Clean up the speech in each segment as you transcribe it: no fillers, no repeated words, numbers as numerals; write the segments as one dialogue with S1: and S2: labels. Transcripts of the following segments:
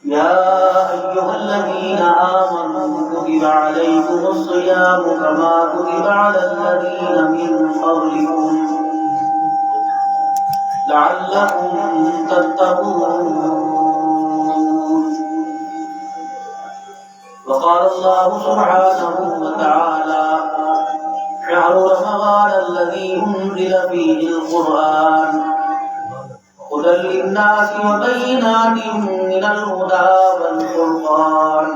S1: يا أيها الذين آمنوا كتب عليكم الصيام كما كتب على الذين من قبلكم لعلكم تتقون. وقال الله سبحانه وتعالى: شهر رمضان الذي أنزل فيه القرآن هدى للناس وبينات من الهدى والفرقان.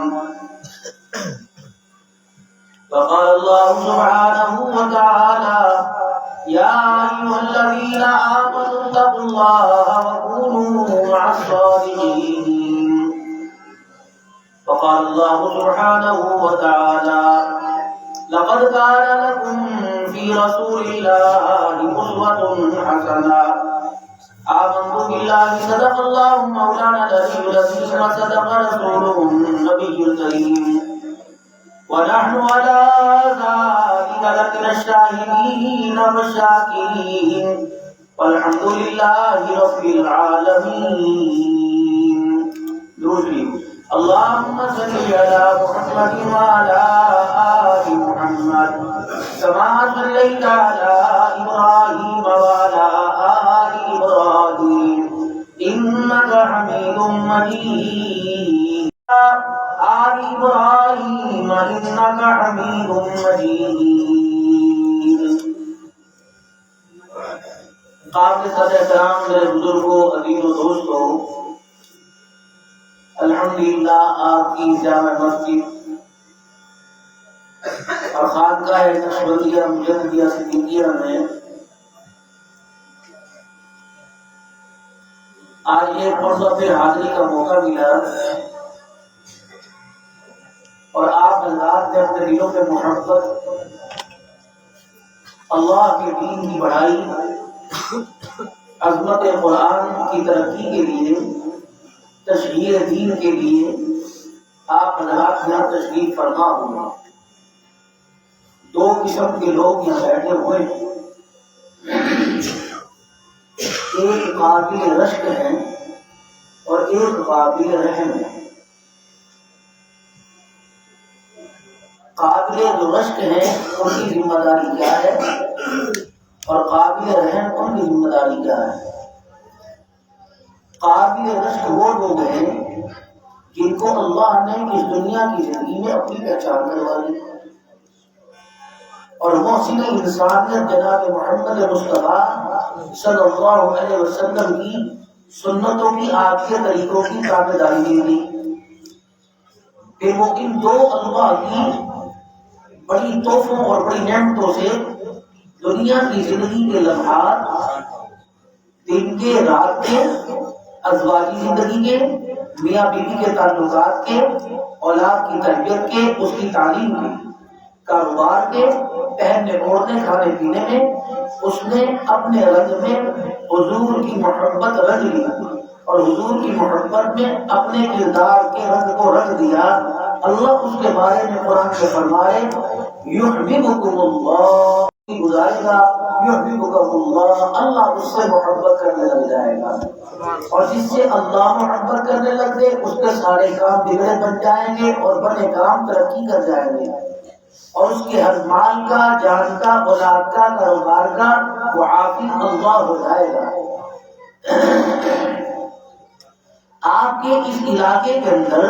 S1: وقال الله سبحانه وتعالى: يا أيها الذين آمنوا اتقوا الله وكونوا مع الصادقين. وقال الله سبحانه وتعالى: لقد كان لكم في رسول الله أسوة حسنة. آمنت بالله صدق الله مولانا العلي العظيم وصدق رسوله النبي الكريم ونحن على ذلك لمن الشاهدين والشاكرين والحمد لله رب العالمين. دوسری اللهم صل على محمد وعلى آل محمد كما صليت على إبراهيم وعلى آل إبراهيم إنك حميد مجيد. آل إبراهيم إنك حميد مجيد. قابل صدر احترام میرے بزرگوں، عزیزوں، دوستوں، الحمدللہ آپ کی جامع مسجد اور خانقاہ نقشبندیہ مجددیہ صدیقیہ میں آج یہ پرسوں پھر حاضری کا موقع ملا اور آپ حضرات نے اپنے دلوں میں محبت، اللہ کے دین کی بڑھائی، عظمت قرآن کی ترقی کے لیے، تشہیر دین کے لیے آپ حضرات یہاں تشریف فرما ہوئے. دو قسم کے لوگ یہاں بیٹھے ہوئے ہیں. ایک قابل رشک ہے اور ایک قابل رحم ہے. قابل جو رشک ہے ان کی ذمہ داری کیا ہے اور قابل رحم ان کی ذمہ داری کیا ہے؟ قابل رشک وہ لوگ ہیں جن کو اللہ نے اس دنیا کی زندگی میں اپنی پہچان کروا دی اور محسن انسانیت جناب محمد مصطفیٰ صلی اللہ علیہ وسلم کی سنتوں کی آخری طریقوں کی تابعداری دے دی. پھر وہ ان دو اللہ کی بڑی تحفوں اور بڑی نعمتوں سے دنیا کی زندگی کے لمحات، دن کے، رات کے، ازواجی زندگی کے، میاں بیوی کے تعلقات کے، اولاد کی تربیت کے، اس کی تعلیم کے، کاروبار کے، پہننے اوڑھنے، کھانے پینے میں اس نے اپنے رنگ میں حضور کی محبت رنگ لی اور حضور کی محبت میں اپنے کردار کے رنگ کو رنگ دیا. اللہ اس کے بارے میں قرآن سے فرمائے: یحببکم اللہ، گزارے گا یحببکم اللہ، اللہ اس سے محبت کرنے لگ جائے گا. اور جس سے اللہ محبت کرنے لگ دے اس کے سارے کام بگڑے بن جائیں گے اور بنے کام ترقی کر جائیں گے اور اس کے ہر مال کا، جان کا، اولاد کا، کاروبار کا وہ حافظ اللہ ہو جائے گا. آپ کے اس علاقے کے اندر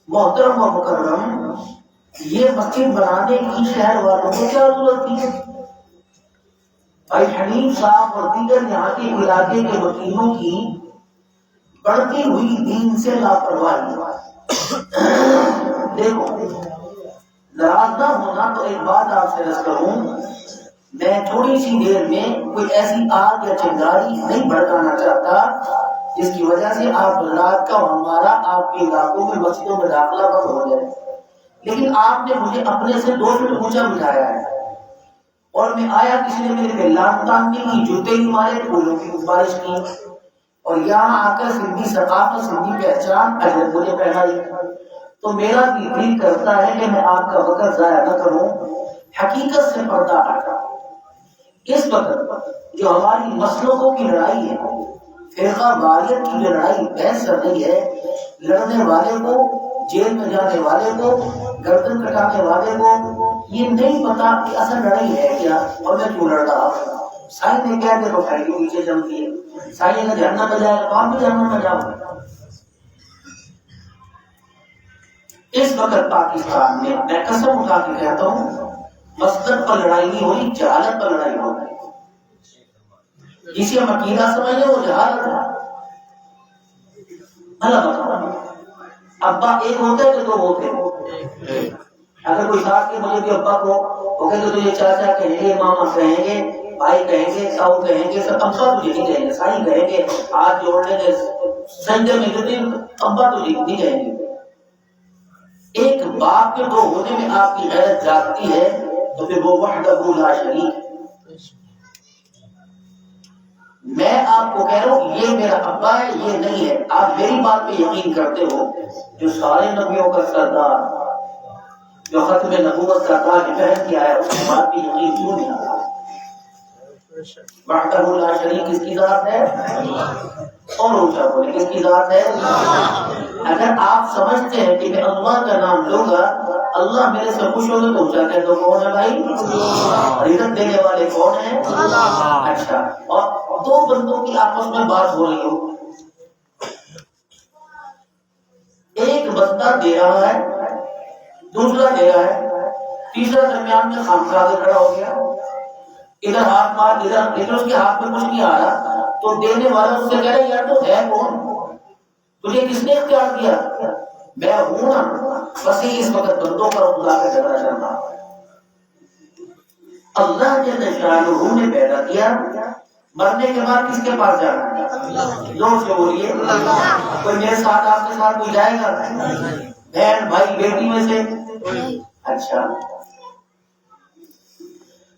S1: محترم و مکرم یہ مسجد بنانے کی شہر والوں کو کیا ضرورت تھی؟ بھائی حنیف صاحب اور دیگر یہاں کے علاقے کے وکیلوں کی بڑھتی ہوئی دین سے لاپرواہی. دیکھو، ناراض نہ ہونا تو ایک بات آپ سے عرض کروں، میں تھوڑی سی دیر میں کوئی ایسی آگ یا چنگاری نہیں بھڑکانا چاہتا جس کی وجہ سے آپ حضرات کا اور ہمارا آپ کے علاقوں میں مسجدوں میں داخلہ بند ہو جائے. لیکن آپ نے مجھے اپنے سے 2 فٹ اونچا بٹھایا ہے اور میں آیا، کسی نے میرے پہ لام تان نہیں کی، جوتے ہی مارے، پھولوں کی بارش کی اور یہاں آ کر سندھی ثقافت، سندھی پہچان مجھے پہنائی. تو میرا بھی دل کرتا ہے کہ میں آپ کا وقت ضائع نہ کروں، حقیقت سے پردہ ہٹا. اس وقت جو ہماری مسلکوں کی لڑائی ہے، فرقہ واریت کی جو لڑائی بحث چل رہی ہے، لڑنے والے کو، جیل میں جانے والے کو، گردن کٹانے والے کو یہ نہیں پتا کہ اصل لڑائی ہے کیا اور میں کیوں لڑ رہا ہوں۔ سائیں نے کہہ دے تو بھائی کے پیچھے جمتی ہے، سائیں اگر جہنم میں جائے گا تو آپ بھی جہنم میں جاؤ گے۔ اس وقت پاکستان میں قسم اٹھا کے کہتا ہوں مسجد پر لڑائی نہیں ہوئی، جہالت پر لڑائی ہو رہی ہے۔ جسے ہم عقیدہ سمجھیں وہ جہالت ہے۔ اللہ بتاؤ ابا ایک ہوتے کہ دو ہوتے؟ اگر کوئی ساتھ کے مجھے بھی ابا کو وہ کہیں گے تو یہ چاچا کہیں گے، ماما کہیں گے، بھائی کہیں گے، تاؤ کہیں گے، سب ابا تجھے نہیں کہیں گے، سائی کہیں گے، ہاتھ جوڑ لیں گے سجدے میں ابا تجھے نہیں کہیں گے۔ ایک باپ کے دو ہونے میں آپ کی غیرت جاگتی ہے تو پھر وہ وحدہ لا شریک ہے۔ میں آپ کو کہہ رہا ہوں یہ میرا ابا ہے، یہ نہیں ہے۔ آپ میری بات پہ یقین کرتے ہو، جو سارے نبیوں کا سردار، جو ختم نبوت کا تاج پہن کے آیا، اس کی بات پہ یقین کیوں نہیں آتا؟ وحدہ لا شریک کس کی ذات ہے؟ اور اونچا بولے کس کی ذات ہے؟ اگر آپ سمجھتے ہیں کہ میں اللہ کا نام لوں گا اللہ میرے سے خوش ہوگا تو اونچا کہہ دو کون ہے بھائی؟ رزق دینے والے کون ہیں؟ اچھا، اور دو بندوں کی آپس میں بات ہو رہی ہو، ایک بندہ دے رہا ہے، دوسرا دے رہا ہے، تیسرا درمیان میں خامخواہ کھڑا ہو گیا، ادھر ہاتھ مار ادھر اس کے ہاتھ میں کچھ نہیں آ رہا، تو دینے والا اس سے کہہ رہا یار تو ہے کون؟ تجھے کس نے اختیار دیا؟ میں ہوں نا۔ بس اس وقت بندوں پر خدا کا جھگڑا چل رہا ہے۔ اللہ جل شانہ نے پیدا کیا، مرنے کے بعد کس کے پاس جانا ہے؟ لوگ سے بولیے کوئی میرے ساتھ آپ کے ساتھ کوئی جائے گا؟ بہن بھائی بیٹی میں سے؟ اچھا،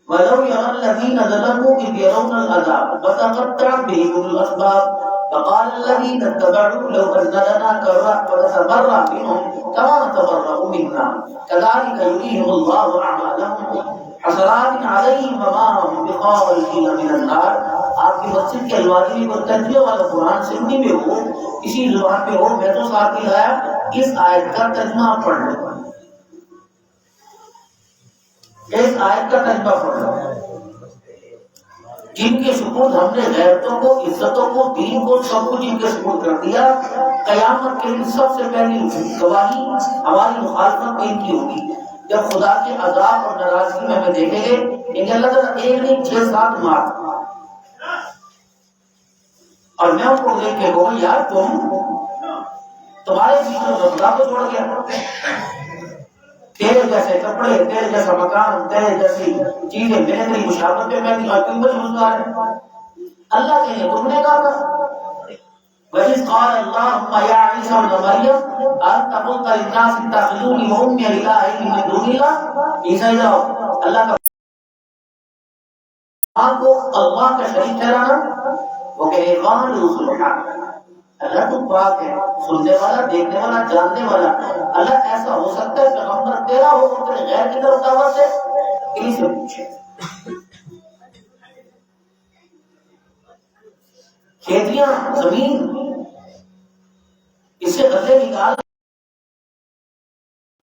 S1: وَلَوْ يَرَى الَّذِينَ ظَلَمُوا إِذْ يَرَوْنَ الْعَذَابَ وَتَقَطَّعَتْ بِهِمُ الْأَسْبَابُ وَقَالَ الَّذِينَ اتَّبَعُوا لَوْ أَنَّ لَنَا كَرَّةً فَنَتَبَرَّأَ مِنْهُمْ كَمَا تَبَرَّؤُوا مِنَّا كَذَلِكَ يُرِيهِمُ اللَّهُ أَعْمَالَهُمْ حَسَرَاتٍ عَلَيْهِمْ وَمَا هُمْ بِخَارِجِينَ مِنَ النَّارِ۔ آپ کی مسجد کے الوادی میں کوئی ترجمے والا قرآن سندھی میں ہو، کسی زبان میں ہو، میں تو ساتھ ہی لایا اس آیت کا ترجمہ پڑھ لو، اس آیت کا ترجمہ پڑھ لو۔ جن کے سپرد ہم نے غیرتوں کو، عزتوں کو، دین کو، سب کچھ ان کے سپرد کر دیا، قیامت کے دن سب سے پہلی گواہی ہماری مخالفت میں ان کی ہوگی۔ جب خدا کے عذاب اور ناراضگی میں ہمیں دیکھیں گے ان اللہ تعالیٰ ایک نہیں 6-7 مار، اور میں ان کو دیکھ کے کہوں یار تمہارے بیچ میں خدا کو چھوڑ گیا، تیرے جیسے کپڑے، تیرے جیسا مکان، تیرے جیسی چیزیں میرے تیری مشابہت میں میں کیوں بجھا ہے؟ اللہ کہے تم نے کہا تھا وَإِذْ قَالَ اللَّهُمَّ يَا عِيسَى ابْنَ مَرْيَمَ أَنْتَ قُلْتَ لِلنَّاسِ اتَّخِذُونِي وَأُمِّيَ إِلَٰهَيْنِ مِن دُونِ اللَّهِ۔ عیسیٰ جاؤ اللہ کا آپ کو اللہ کا شریک ٹھہرانا، وہ کہے قَالُوا سُبْحَانَكَ، اللہ تو پاک ہے، سننے والا، دیکھنے والا، جاننے والا۔ اللہ ایسا ہو سکتا ہے پیغمبر تیرا ہو اور تیرے غیر کی طرف دعوت ہے؟ انہی سے پوچھے۔ کھیتیاں، زمین، اس سے غلے نکال،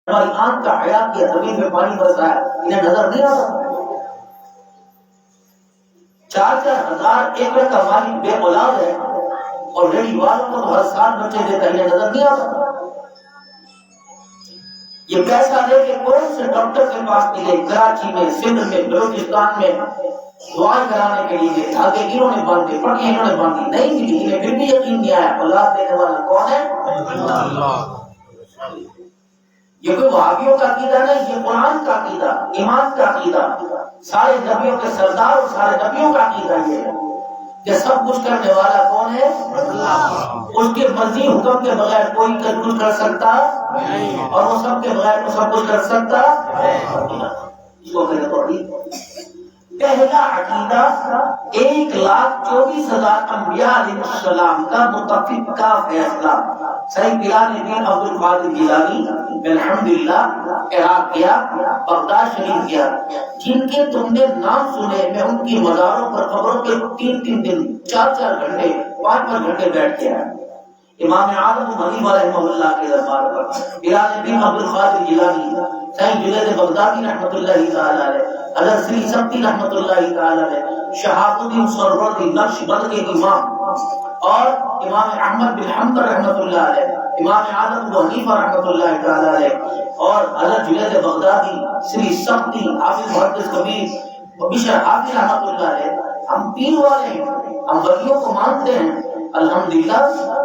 S1: ہماری آنکھ کا حیات کیا، زمین میں پانی برسا ہے، انہیں نظر نہیں آتا؟ 4,000 ایکڑ کا مالک بے اولاد ہے اور ریڈی والوں کو ہر سال بچے دیتا ہے، انہیں نظر نہیں آتا؟ یہ پیسہ دے کے کون سے ڈاکٹر کے پاس ملے کراچی میں، سندھ میں، بلوچستان میں دعائیں کرانے کے لیے دھاگے انہوں نے باندھے، پٹیاں انہوں نے باندھی، نہیں ملی، انہیں پھر بھی یقین نہیں آیا اولاد دینے والا کون ہے؟ اللہ۔ یہ کوئی وہابیوں کا عقیدہ نہیں، یہ قرآن کا عقیدہ، ایمان کا عقیدہ، سارے نبیوں کے سردار اور سارے نبیوں کا عقیدہ یہ ہے کہ سب کچھ کرنے والا کون ہے؟ اللہ۔ اس کے مرضی حکم کے بغیر کوئی کچھ کر سکتا نہیں، اور وہ سب کے بغیر تو سب کچھ کر سکتا نہیں۔ اس کو کہتے توحید۔ پہلا عقیدہ 1,24,000 انبیاء علیہ السلام کا متفق کا فیصلہ صحیح بلال دین عبد القادر جیلانی الحمدللہ عراق گیا، بغداد شریف گیا، جن کے تم نے نام سنے، میں ان کی مزاروں پر قبروں کے 3-3 دن 4-4 گھنٹے 5-5 گھنٹے بیٹھ کے آیا۔ امام اعظم ابو حنیفہ رحمہ اللہ کے دربار پر، پیرانے پیر عبد القادر جیلانی، سائیں جنید بغدادی رحمۃ اللہ تعالی علیہ، حضرت سری سبتی رحمۃ اللہ تعالی علیہ، شہاب الدین سہروردی نقش بند کے امام، اور امام احمد بن حنبل رحمۃ اللہ علیہ، امام اعظم ابو حنیفہ رحمۃ اللہ تعالی علیہ، اور حضرت جنید بغدادی، سری سبتی، حافظ محدث کبیر بشر حافظ رحمۃ اللہ علیہ، ہم پیر والے ہیں، ہم ولیوں کو مانتے ہیں الحمدللہ۔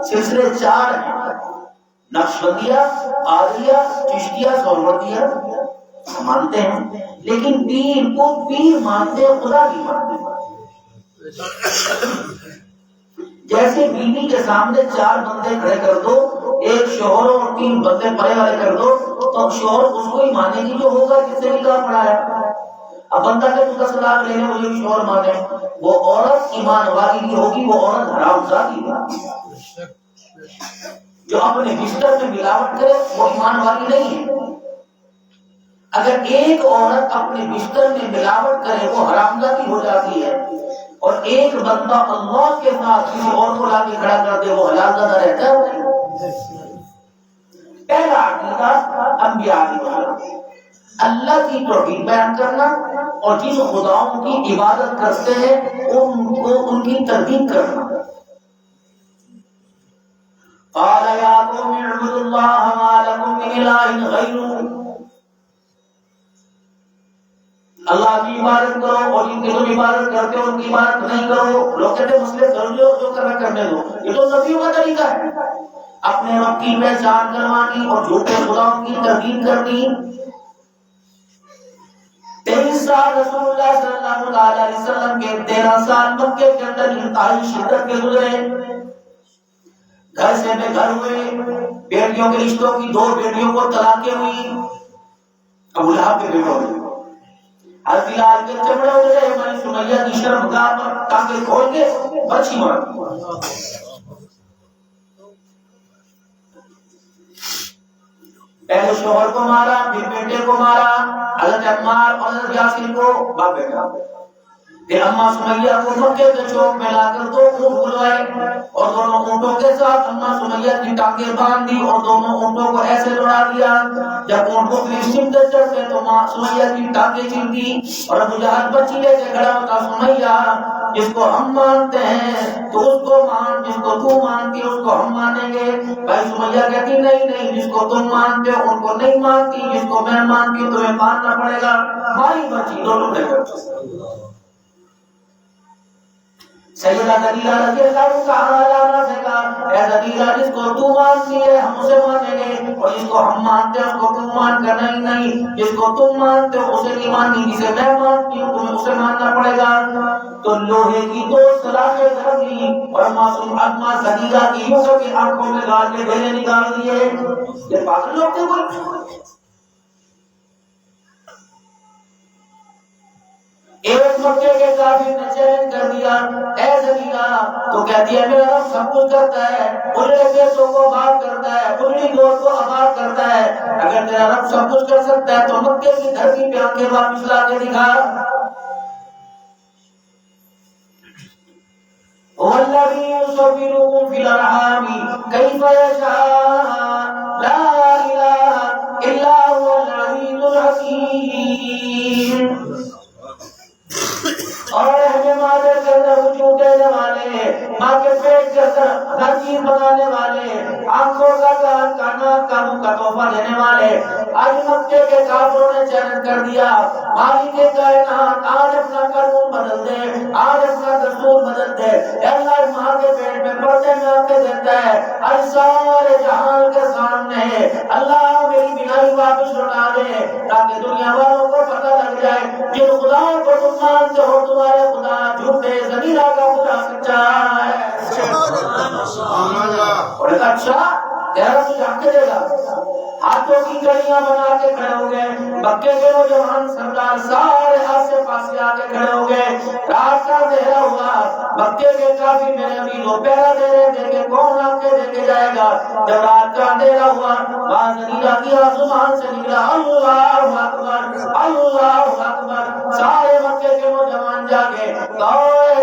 S1: سلسلے 4 ہیں، نقشبندیہ، قادریہ، چشتیہ، سہروردیہ، ہم مانتے ہیں، لیکن پیر کو پیر مانتے ہیں، خدا نہیں مانتے۔ جیسے بیوی کے سامنے 4 بندے کھڑے کر دو، ایک شوہر اور 3 بندے پڑے والے کر دو، تو شوہر اس کو ہی مانے گی جو ہوگا جس سے نکاح پڑھایا۔ اب بندہ کہ 10 لاکھ لینے مجھے بھی شوہر مانے، وہ عورت ایمان والی نہیں ہوگی، وہ عورت حرام زادی ہوگی۔ جو اپنے بستر میں ملاوٹ کرے وہ ایمان والی نہیں ہے۔ اگر ایک عورت اپنے بستر میں ملاوٹ کرے وہ حرام زادی ہو جاتی ہے، اور ایک بندہ اللہ کے ساتھ کسی اور کو لا کے کھڑا کر دے وہ حلال زادہ رہتا ہے۔ پہلا عقیدہ انبیاء علیہ اللہ کی توحید بیان کرنا، اور جن خداؤں کی عبادت کرتے ہیں ان کو ان کی تردید کرنا۔ قال یا قوم اعبدوا اللہ ما لکم من الہ غیرہ، اللہ کی عبادت کرو اور جن کی تم عبادت کرتے ہو ان کی عبادت نہیں کرو۔ لوگ کہتے ہیں مسئلے کر لو جو کرنا کرنے دو، یہ تو نبیوں کا طریقہ ہے، اپنے رب کی پہچان کروانی اور جھوٹے خداؤں کی تردید کرنی۔ 23 سال رسول اللہ صلی اللہ علیہ وسلم کے، 13 سال مکے کے اندر انتہائی شدت کے گزرے، گھر سے بے گھر ہوئے، بیٹیوں کے رشتوں کی 2 بیٹیوں کو طلاقیں ہوئی، ابو لہب کے بیٹوں نے الفلال کے چمڑے اترے، میں سمیہ کی شرمگاہ پر ٹانگے کھول کے بچی مار۔ پہلے شوہر کو مارا، پھر بیٹے کو مارا، حضرت عمار اور حضرت یاسر کو باپ بیٹا، پھر اماں سمیہ کو مکے کے چوک میں لا کر 2 اونٹ بلوائے اور دونوں اونٹوں کے ساتھ اماں سمیہ کی ٹانگیں باندھ دی اور دونوں اونٹوں کو ایسے دوڑا دیا، جب اونٹ کو فلسطین سے چڑھتے تو ماں سمیہ کی ٹانگیں چھلتی اور ابو جہل بچی لے کے کھڑا ہوتا، سمیہ جس کو ہم مانتے ہیں تو اس کو مان، جس کو تو مانتی اس کو ہم مانیں گے۔ بھائی سمیہ کہتی نہیں، جس کو تم مانتے ہو ان کو نہیں مانتی، جس کو میں مانتی ہوں تمہیں ماننا پڑے گا۔ ماری بچی 2 ٹکڑے کر۔ سیدہ خدیجہ رضی اللہ تعالیٰ عنہ سے کہا، اے خدیجہ جس کو تو مانتی ہے ہم اسے مانیں گے، اور جس کو ہم مانتے ہیں اس کو تم مان کر نہیں، جس کو تم مانتے ہو اسے نہیں مانتی، جسے میں مانتی ہوں تمہیں اسے ماننا پڑے گا۔ تو لوہے کی 2 سلاخیں دھر لی اور معصوم اماں خدیجہ کی یوسف کی آنکھوں میں گاڑ کے ڈھیلے نکال دیے۔ یہ پاگل لوگ تھے کوئی؟ ایک مکے کے کافر نے چیلنج کر دیا، اے زلیلہ تو کہتی ہے میرا رب سب کچھ کرتا ہے، اجڑے بیٹوں کو آباد کرتا ہے، اجڑی گود کو آباد کرتا ہے، اگر تیرا رب سب کچھ کر سکتا ہے تو مکے کی دھرتی پہ آنکھیں واپس لا کے دکھا۔ والذی یصورکم فی الارحام کیف یشاء لا الہ الا هو العزیز الحکیم۔ اور ہمیں مادر کے اندر وجود دینے والے، ماں کے پیٹ کے اندر ہر چیز بنانے والے، آنکھوں کا کان کا ناک کا منہ کا تحفہ دینے والے، آج مکے کے کافروں نے چیلنج کر دیا، مالک کائنات آج اپنا قانون بدل دے، آج اپنا دستور بدل دے۔ اے اللہ ماں کے پیٹ میں پردے میں آنکھیں دیتا ہے، آج سارے جہان کے سامنے اللہ میری بینائی واپس لوٹا دے تاکہ دنیا والوں کو پتہ لگ جائے جن خداؤں کو تم مانتے ہو تمہارے خدا جھوٹے، زمینہ کا خدا سچا ہے۔ اور اچھا تیرا تجھ حق دے گا. ہاتھوں کی کڑیاں بنا کے کھڑے ہو گئے. مکے کے نوجوان سردار سارے آسے پاسے آ کے کھڑے ہو گئے. رات کا اندھیرا ہوا. مکے کے کافی میرے نبی کو پہرا دے رہے تھے کہ کون آپ کے دے کے جائے گا. جب رات کا اندھیرا ہوا باز نیلا کیا زبان سے نکلا اللہ اکبر اللہ اکبر. سارے مکے کے نوجوان جاگے.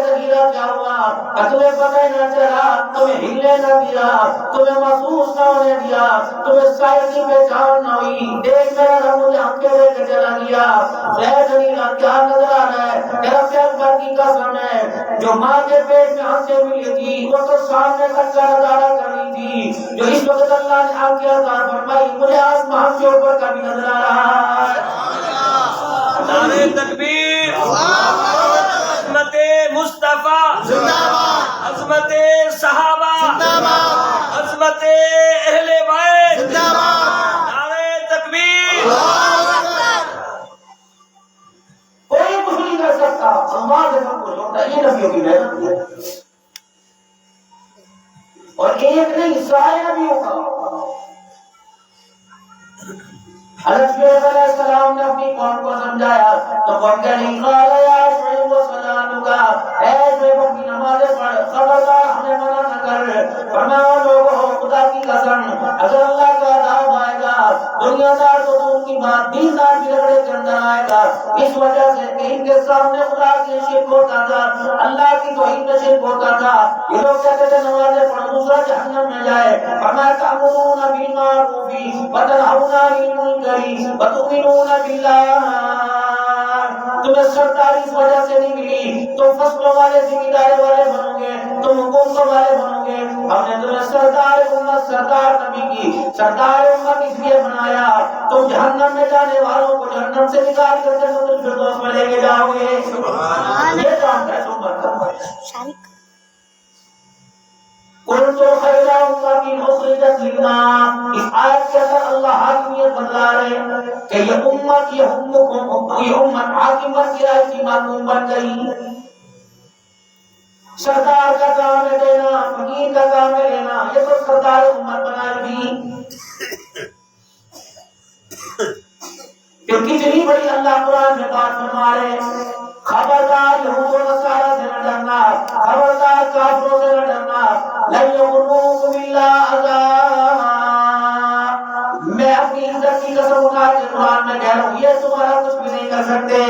S1: زلیلا کیا ہوا؟ تمہیں پتہ نہ چلا، تمہیں ہلنے نہ دیا، تمہیں محسوس نہ ہونے دیا، تمہیں سائے کی پہچان نہ ہوئی. دیکھ میرا رب مجھے ہم کے لے کے چلا گیا. زلیلا کیا نظر آ رہا ہے؟ تیرا پیغمبر کی قسم ہے جو ماں کے پیٹ میں ہم سے ملی تھی وہ تو سامنے تک کا نظارہ کر رہی تھی. جو اس وقت اللہ نے آپ کے عطا فرمائی مجھے آسمان کے اوپر کا بھی نظر آ رہا ہے.
S2: نعرہ تکبیر، عظمت مصطفیٰ زندہ باد، عظمت صحابہ زندہ باد، عظمت اہل بیت زندہ باد. نعرہ تکبیر.
S1: کوئی کچھ نہیں کر سکتا. اللہ سے سب کچھ ہوتا ہے. یہ نبیوں کی محنت ہے. اور ایک نہیں سارے نبیوں کا. حضرت شعیب علیہ السلام نے اپنی قوم کو سمجھایا تو قوم کے نہیں کہا یا شعیب و سلام کا اے شعیب اپنی نمازیں پڑھ، خبردار ہمیں منع نہ کر. فرمایا لوگوں خدا کی قسم اگر اللہ کا عذاب آئے گا دنیا دار تو ان کی بات دین دار بھی رگڑے کے اندر آئے گا. اس وجہ سے کہ ان کے سامنے خدا کی شرک ہوتا تھا، اللہ کی توحید میں شرک ہوتا تھا. یہ لوگ کہتے تھے نمازیں پڑھ دوسرا جہنم میں جائے. فرمایا تأمرون بالمعروف وتنهون عن المنکر وتؤمنون باللہ. تمہیں سرداری اس وجہ سے نہیں ملی تم فصلوں والے ذمہ داری والے بنو گے، تم حکومتوں والے بنو گے. ہم نے تمہیں سردار امت سردار نبی کی سردار امت اس لیے بنایا تم جہنم میں جانے والوں کو جہنم سے نکال کر جنت الفردوس میں لے کے جاؤ گے. یہ کام ہے تم پر. کنتم خیر امۃ اخرجت للناس. اس آیت کے اندر اللہ حاکمیت بتلا رہے ہیں کہ یہ امت یہ امت حاکمیت کی رائے کی معلوم بن گئی. سردار کا کام ہے دینا، فقیر کا کام ہے لینا. یہ تو سردار امت بنائی تھی. پھر کتنی بڑی اللہ قرآن میں بات فرما رہے ہیں. خبردار یہود و نصارہ سے نہ ڈرنا، خبردار کافروں سے نہ ڈرنا. لن یغروکم الا اذى. میں اپنی عزت کی قسم اٹھا کے قرآن میں کہہ رہا ہوں یہ تمہارا کچھ بھی نہیں کر سکتے.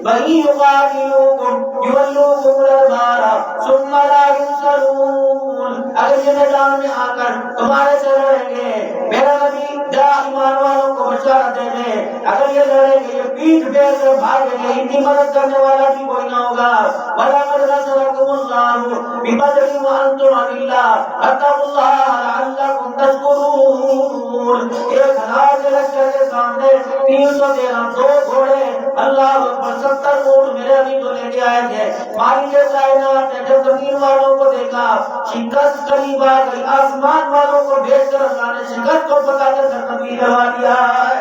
S1: وَإِن يُقَاتِلُوكُمْ يُوَلُّوكُمُ الْأَدْبَارَ ثُمَّ لَا يُنصَرُونَ. اگر یہ میدان میں آ کر تمہارے سے لڑیں گے میرا نبی جا ایمان والوں کو بشارت دے دے اگر یہ لڑیں گے یہ پیٹھ پھیر کر بھاگیں گے ان کی مدد کرنے والا بھی کوئی نہ ہوگا. وَلَقَدْ نَصَرَكُمُ اللَّهُ بِبَدْرٍ وَأَنْتُمْ أَذِلَّةٌ فَاتَّقُوا اللَّهَ لَعَلَّكُمْ تَشْكُرُونَ. 1000 کے لشکر کے سامنے 313 دو گھوڑے اللہ اکبر 70 اونٹ میرے ابھی تو لے کے آئے تھے. ماری کے کائنات نے جب زمین والوں کو دیکھا شکست قریب آ گئی. آسمان والوں کو بھیج کر اللہ نے شکست کو پکا کر سرنگی کروا دیا ہے.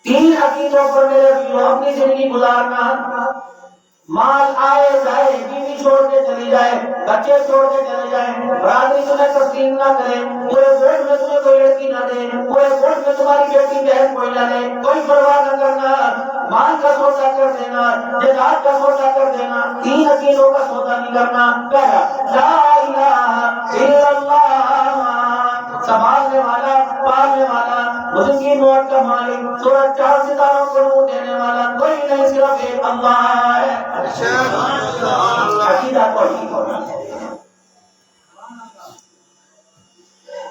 S1: تین عقیدوں پر میرے ابھی اپنی زندگی گزارنا. مال آئے جائے، بیوی چھوڑ کے چلی جائے، بچے چھوڑ کے چلے جائیں، برادری تمہیں تسلیم نہ کرے، پورے گوٹ میں تمہیں کوئی لڑکی نہ دے، پورے گوٹ میں تمہاری بیٹی بہن کوئی نہ دے، کوئی پرواہ نہ کرنا. مال کا سودا کر دینا، جائیداد کا سودا کر دینا، تین عقیدوں کا سودا نہیں کرنا. پہلا لا الہ الا اللہ، سنبھالنے والا، پالنے والا، مجھے موت کا مالک، سورج 4 ستاروں کو نور دینے والا کوئی نہیں صرف ایک اللہ ہے. عقیدہ توحید ہونا.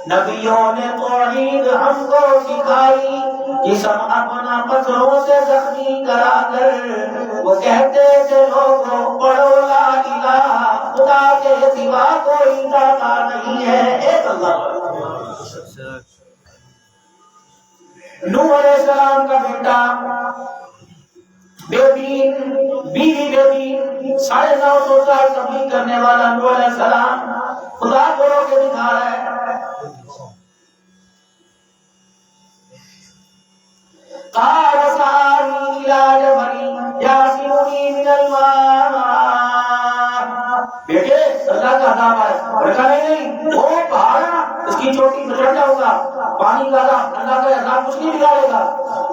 S1: نبیوں نے توحید ہم کو سکھائی، جسم اپنا پتھروں سے زخمی کرا کر وہ کہتے تھے لوگوں پڑھو لا الہ، خدا کے سوا کوئی داتا نہیں ہے ایک اللہ. نوح علیہ السلام کا بیٹا بے دین، بیوی بے دین، 950 سال تبلیغ کرنے والا نوح علیہ السلام خدا کو رو کے دکھا رہا ہے. قال سآوي إلى جبل يعصمني من الماء بیٹے اللہ کا عذاب ہے. اور کہا نہیں وہ پہاڑ ہے نا اس کی چوٹی پہ چڑھ جاؤں گا, پانی کا عذاب, اللہ کا عذاب کچھ نہیں بگاڑے گا.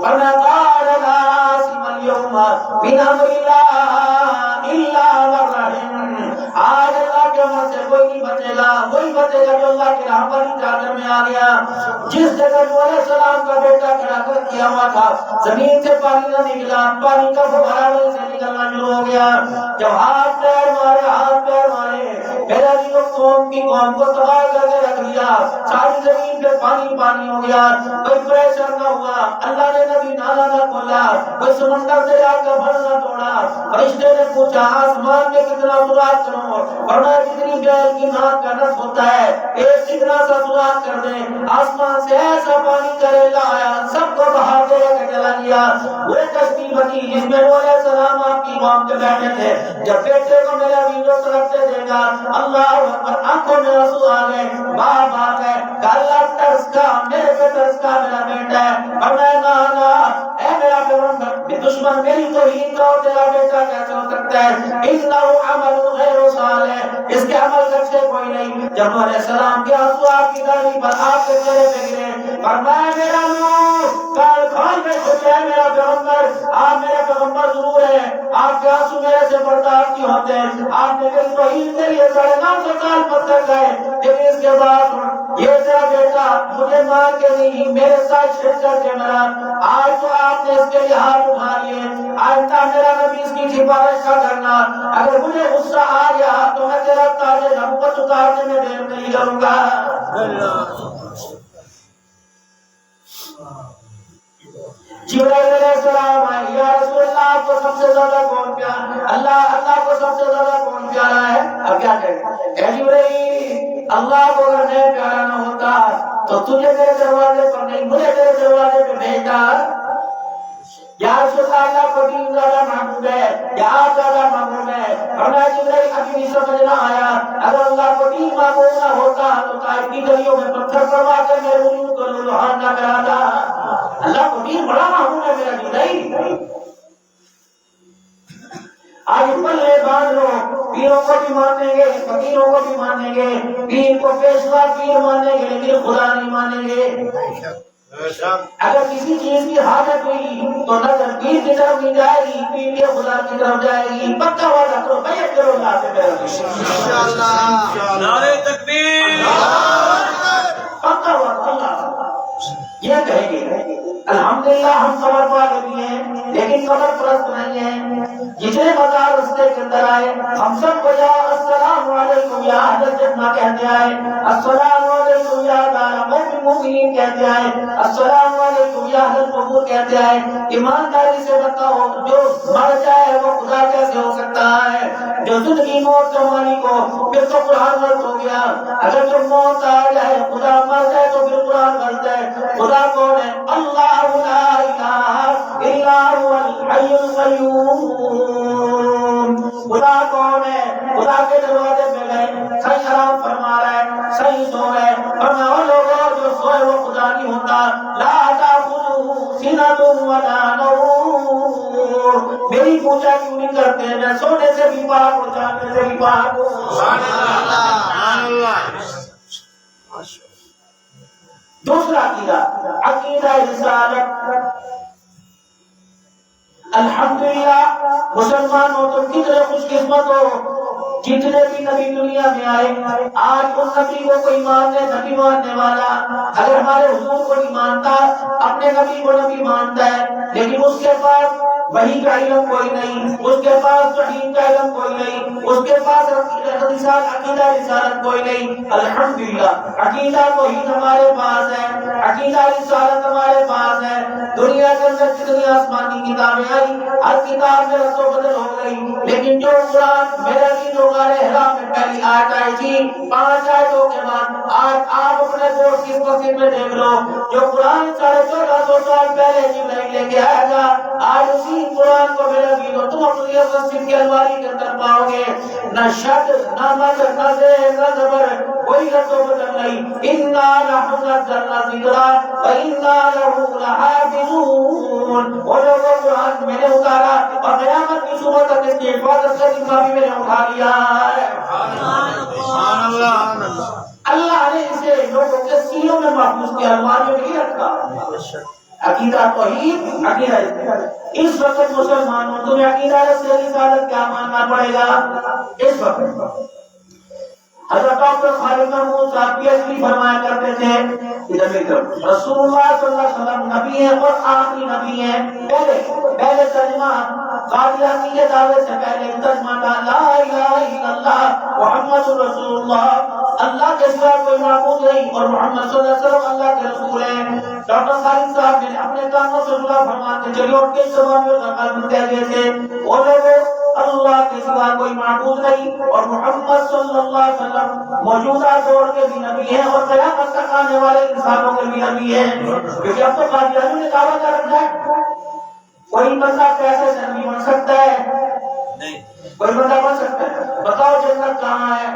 S1: ورنہ قال لا عاصم اليوم من امر اللہ الا من رحم, آج اللہ کے امر سے کوئی نہیں بچے گا, وہی بچے گا جو اللہ کی راہ پر چادر میں آ گیا. جس جگہ نوح علیہ السلام کا بیٹا کھڑا کر کیا ہوا تھا, زمین سے پانی نہ نکلا, پانی کا فوارہ وہیں سے نکلنا شروع ہو گیا. جب ہاتھ پیر مارے میرا بھی قوم کی قوم کو تباہ کر کے رکھ دیا, ساری زمین پہ پانی پانی ہو گیا, کوئی پریشر نہ ہوا, اللہ نے نبی نالا نہ کھولا, کوئی سمندر سے آ کر بھر نہ توڑا. فرشتے نے پوچھا آسمان میں کتنا سوراخ کروں, ورنہ جتنی بیل کی ناک کا نس ہوتا ہے ایک کتنا سا سوراخ کر دیں, آسمان سے ایسا پانی کرے لایا, سب کو بہا کے لے کے چلا گیا. وہ کشتی بنی جس میں نوح علیہ السلام آپ کی قوم کے بیٹھے تھے. جب بیٹے کو میرا ویڈیو طرف سے دیکھا, اللہ اکبر, آنکھوں میں آنسو آ گئے, باپ آ گئے, اللہ ترس کا میرے پہ ترس کا میرا بیٹا ہے. اور میں نہ اے میرا پیغمبر, دشمن میری توہین کا اور تیرا بیٹا کیسے ہو سکتا ہے, انہ عمل غیر صالح, اس کے عمل کا سے کوئی نہیں. جب نوح علیہ السلام کے آنسو آپ کی داڑھی پر آپ کے چہرے پہ گرے, فرمایا میرا نور کال کھول میں چھپے ہے میرا پیغمبر, آپ میرے پیغمبر ضرور ہیں, آپ کے آنسو میرے سے برداشت نہیں ہوتے, آپ نے میری توہین کے لیے 950 سال پتھر گئے, لیکن اس کے بعد یہ تیرا بیٹا مجھے مار کے نہیں میرے ساتھ شرک کر کے مرا. آج تو آپ نے اس کے لیے ہاتھ اٹھا لیے, آئندہ میرا نبی اس کی سفارش کا کرنا, اگر مجھے غصہ آ گیا تو میں تیرا تاج نبوت اتارنے میں دیر نہیں کروں گا. جبرائیل علیہ السلام آئے, یا رسول اللہ آپ کو سب سے زیادہ کون پیارا, اللہ کو سب سے زیادہ کون پیارا ہے. اب کیا کہیں, اے جبرائیل اللہ کو اگر میں پیارا نہ ہوتا تو تجھے میرے دروازے پر نہیں مجھے میرے دروازے پہ بھیجتا. یا رسول اللہ کو دین زیادہ محبوب ہے یا آپ زیادہ محبوب ہے. فرمایا جبرائیل ابھی نہیں سمجھ نہ آیا, اگر اللہ کو دین محبوب نہ ہوتا تو طائف کی گلیوں میں پتھر پڑوا کر میرے وجود کو لوہان نہ کراتا. اللہ کو دین بڑا محبوب ہے میرا جبرائیل. آج پلے باندھ لو, پیروں کو بھی مانیں گے, فقیروں کو بھی مانیں گے, پیر کو پیشوا پیر مانیں گے لیکن خدا نہیں مانیں گے. اگر کسی چیز کی حاجت ہوئی تو نظر پیر کی طرف نہیں جائے گی, پیر کے خدا کی طرف جائے گی. پکا وعدہ کرو, بیعت کرو اللہ سے میرا انشاءاللہ.
S2: نعرہ تکبیر,
S1: پکا وعدہ اللہ یہ کہیں گے الحمدللہ ہم قبر والے بھی ہیں لیکن قبر پرست نہیں ہیں. جتنے بازار رستے کے اندر آئے ہم سب کو یا السلام علیکم یا اہل جنہ کہتے آئے, السلام علیکم یا دار قوم المؤمنین کہتے آئے, السلام علیکم یا اہل القبور کہتے آئے. ایمانداری سے بتاؤ جو مر جائے وہ خدا کیسے ہو سکتا ہے, جو زندگی موت کا مالک ہو پھر تو قرآن غلط ہو گیا. اگر جو موت آ جائے خدا مر جائے تو پھر قرآن غلط ہے. خدا کون ہے, اللہ لا الہ الا هو الحی القیوم. خدا کون ہے, خدا کے دروازے پہ گئے, صحیح آرام فرما رہا ہے, صحیح سو رہے, فرما وہ لوگوں جو سوئے وہ خدا نہیں ہوتا. لا تأخذه سنة ولا نوم, میری پوجا کیوں نہیں کرتے, میں سونے سے بھی پاک ہوں جاگنے سے بھی پاک ہوں. سبحان اللہ. دوسرا عقیدہ, عقیدہ رسالت. الحمدللہ مسلمان ہو تم کتنے خوش قسمت ہو, جتنے بھی نبی دنیا میں آئے آج ان نبی کو کوئی نبی ماننے والا اگر ہمارے حضور کو نہیں مانتا, اپنے نبی کو نبی مانتا ہے, لیکن اس کے پاس وحی کا علم کوئی نہیں, اس کے پاس توحید کا علم کوئی نہیں, اس کے پاس عقیدہ رسالت کوئی نہیں. الحمدللہ عقیدہ توحید ہمارے پاس ہے, عقیدہ رسالت ہمارے پاس ہے. دنیا کے اندر جتنی آسمانی کتابیں آئی ہر کتاب میں رد و بدل ہو گئی, لیکن جو قرآن میرا بھی جو غار حرا میں پہلی آیت آئی تھی 5 آیتوں کے بعد آج آپ اپنے بورڈ کی مسجد میں دیکھ لو, جو قرآن 1450 سال پہلے جبرائیل لے کے آیا تھا, آج اسی قرآن کو میرا بھی تم اپنی مسجد کی الماری کے اندر پاؤ گے. نہ شد نہ مد نہ زیر نہ زبر کوئی رد و بدل نہیں. انا نحن نزلنا الذکر وانا له لحافظون. وہ لوگوں قرآن میں نے اتارا اور قیامت کی صبح تک اس کی حفاظت کا ذمہ بھی میں نے اٹھا لیا ہے.
S3: سبحان اللہ.
S1: اللہ نے اسے لوگوں کے سینوں میں محفوظ کیا, الماریوں میں نہیں رکھا. عقیدہ توحید, عقیدہ اس وقت مسلمانوں تمہیں عقیدہ رسالت کیا ماننا پڑے گا اس وقت. حضرت ڈاکٹر خالد محمود صاحب پی ایچ ڈی فرمایا کرتے تھے رسول اللہ صلی اللہ علیہ وسلم نبی ہیں اور آخری نبی ہیں. پہلے ترجمہ قادیانی کے دعوے سے پہلے ترجمہ تھا لا الہ الا اللہ محمد رسول اللہ. اللہ کے سوا کوئی معبود نہیں اور محمد صلی اللہ علیہ وسلم اللہ کے رسول ہیں. ڈاکٹر خالد صاحب نے اپنے کانوں سے سنا فرماتے چلے اور کئی زبانوں کا قلم کہہ دیے تھے وہ لوگ اللہ کے سوا کوئی معبود نہیں اور محمد صلی اللہ علیہ وسلم موجودہ دور کے بھی نبی ہیں اور قیامت تک آنے والے انسانوں کے بھی نبی ہیں. کیونکہ اب تو قادیانیوں نے دعویٰ کر رکھا ہے کوئی بندہ پیسے سے نبی بن سکتا ہے نہیں, کوئی بندہ بن سکتا ہے. بتاؤ جنت کہاں ہے,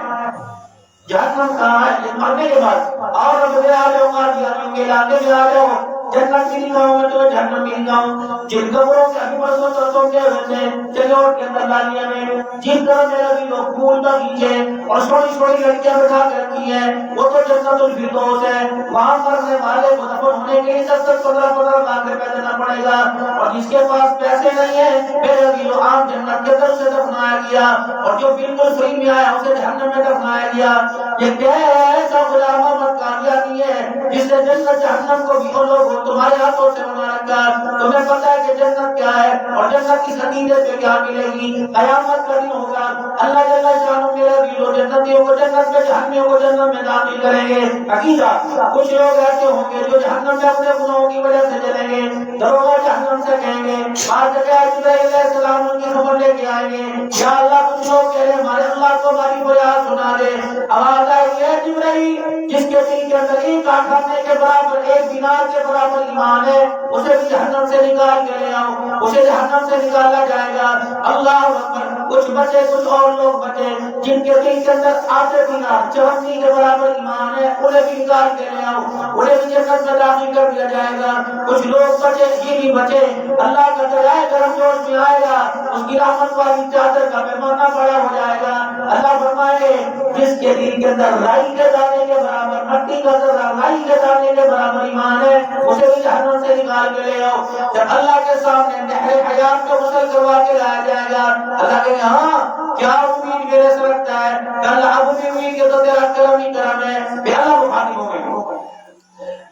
S1: جہنم کہاں ہے؟ یہ مرنے کے بعد اور اب آ جاؤ قادیانیوں کے علاقے میں آ جاؤ, جنت کی نگاہوں میں تو جہنم کی نگاہوں. جن قبروں کے ابھی برسوں ترسوں کے ہوئے تھے چلوٹ کے اندر ڈالیاں میں جن طرح میرا بھی لوگ پھول بغیچے اور چھوٹی چھوٹی لڑکیاں بٹھا کے رکھی ہیں وہ تو جنت الفردوس ہے. وہاں مرنے والے کو دفن ہونے کے لیے 10-15 لاکھ روپے دینا پڑے گا اور جس کے پاس پیسے نہیں ہیں میرے بھی لوگ عام جنت کے طرف سے دفنایا گیا اور جو بالکل فری میں آیا اسے جہنم میں دفنایا گیا. یہ کیا ہے ایسا غلام احمد قادیانی ہے جس نے جنت جہنم کو بھی وہ لوگ تمہارے ہاتھوں سے بنا رکھا. تمہیں پتا ہے کہ جنت کیا ہے اور جنت کی ندیدے پہ کیا ملے گی. قیامت کا دن ہوگا اللہ جل شانہ میرے بھی لوگ جنتیوں کو جنت میں جہنمیوں کو جنت میں داخل کریں گے. عقیدہ کچھ لوگ ایسے ہوں گے جو جہنم میں اپنے گناہوں کی وجہ سے چلیں گے, دروگا جہنم سے کہیں گے آج جبرائیل علیہ السلام ان کی خبر لے کے آئیں گے یا اللہ کچھ لوگ کہہ رہے ہمارے اللہ کو ہماری فریاد سنا دے. آواز آئی ہے جبرائیل جس کے دل کے اندر ایک آٹھانے کے برابر ایک دینار کے برابر ایمان ہے اسے بھی جہنم سے نکال کے لے آؤ, اسے جہنم سے نکالا جائے گا. اللہ اکبر. کچھ بچے کچھ اور لوگ بچے جن کے دل کے اندر آدھے دینار 54 کے برابر ایمان ہے انہیں بھی نکال کے لے آؤ, انہیں بھی جنت میں داخل کر دیا جائے گا. کچھ لوگ بچے یہ بھی بچے اللہ کا دریائے گرم جوش میں آئے گا اس کی رحمت والی چادر کا پیمانہ بڑا ہو جائے گا. اللہ فرمائے جس کے دل کے اندر رائی کے دانے کے برابر مٹی کا ذرہ رائی کے دانے کے برابر ایمان ہے اسے بھی جہنم سے نکال کے لے آؤ. جب اللہ کے سامنے نہر حیات کو غسل کروا کے لایا جائے گا اللہ کہے ہاں کیا امید میرے سے رکھتا ہے کہ اللہ اب بھی امید کہ تو تیرا کرم ہی کرم ہے پھر اللہ بخاری ہو گئے.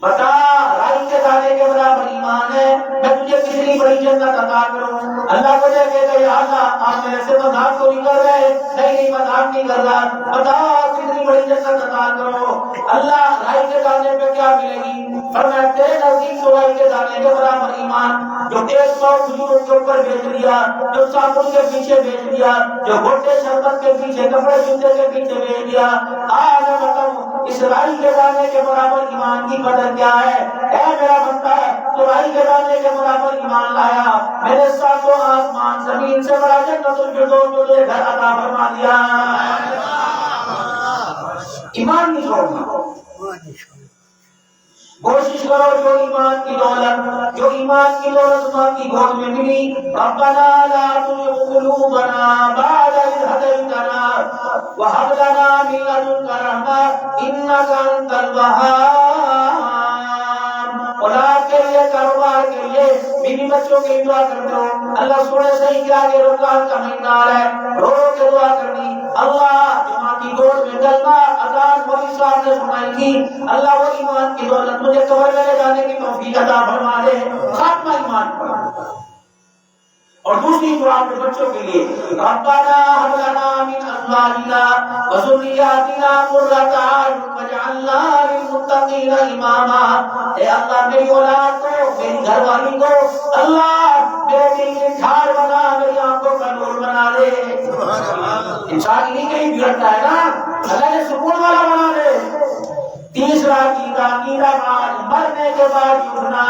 S1: بتا رائی کے دانے کے برابر ایمان ہے میں تجھے کتنی بڑی جنت عطا کروں. اللہ کو جائے کہ یا اللہ آپ میرے سے مذاق تو نہیں کر رہے, نہیں مذاق نہیں کر رہا, بتا کتنی بڑی جنت عطا کرو. اللہ رائی کے دانے پہ کیا ملے گی؟ فرمایا تیرے نزدیک تو رائی کے دانے کے برابر ایمان جو 100 کھجوروں کے اوپر بیچ دیا, جو صابن کے پیچھے بیچ دیا, جو گھوٹے شربت کے پیچھے کپڑے جوتے کے پیچھے بیچ دیا. آج میں بتاؤں اس رائی کے دانے کے برابر ایمان کی قدر کیا ہے؟ اے میرا بندہ تو رائی کے دانے کے برابر ایمان لایا میرے ساتھوں آسمان زمین سے بڑا جنت الفردوس جو تجھے گھر عطا فرما دیا. ایمان نہیں چھوڑنا, کوشش کرو جو ایمان کی دولت ماں کی گود میں ملی. ربنا لا تزغ قلوبنا بعد إذ هديتنا وهب لنا من لدنك رحمة إنك أنت الوهاب. اولاد کے لیے, کاروبار کے لیے, بیوی بچوں کے لیے دعا کرتے رہو. اللہ سونے صحیح کے آگے رمضان کا مہینہ ہے, رو رو کے دعا کرنی. اللہ جمعہ کی گود میں ڈلنا اذان مولوی صاحب نے سنائی تھی, اللہ وہ ایمان کی دولت مجھے قبر میں لے جانے کی توفیق عطا فرما دے. خاتمہ ایمان پر. اور دوسری دعا اپنے بچوں کے لیے ربنا هب لنا من ازواجنا وذرياتنا قرة اعين واجعلنا للمتقين اماما. اے اللہ میری اولاد کو, میری گھر والی کو اللہ میرے دل کی ٹھار بنا, میری آنکھوں کا نور بنا دے. انسان ہی کہیں بگڑتا ہے نا, اللہ نے سکون والا بنا دے. تیسرا عقیدہ مرنے کے بعد اٹھنا.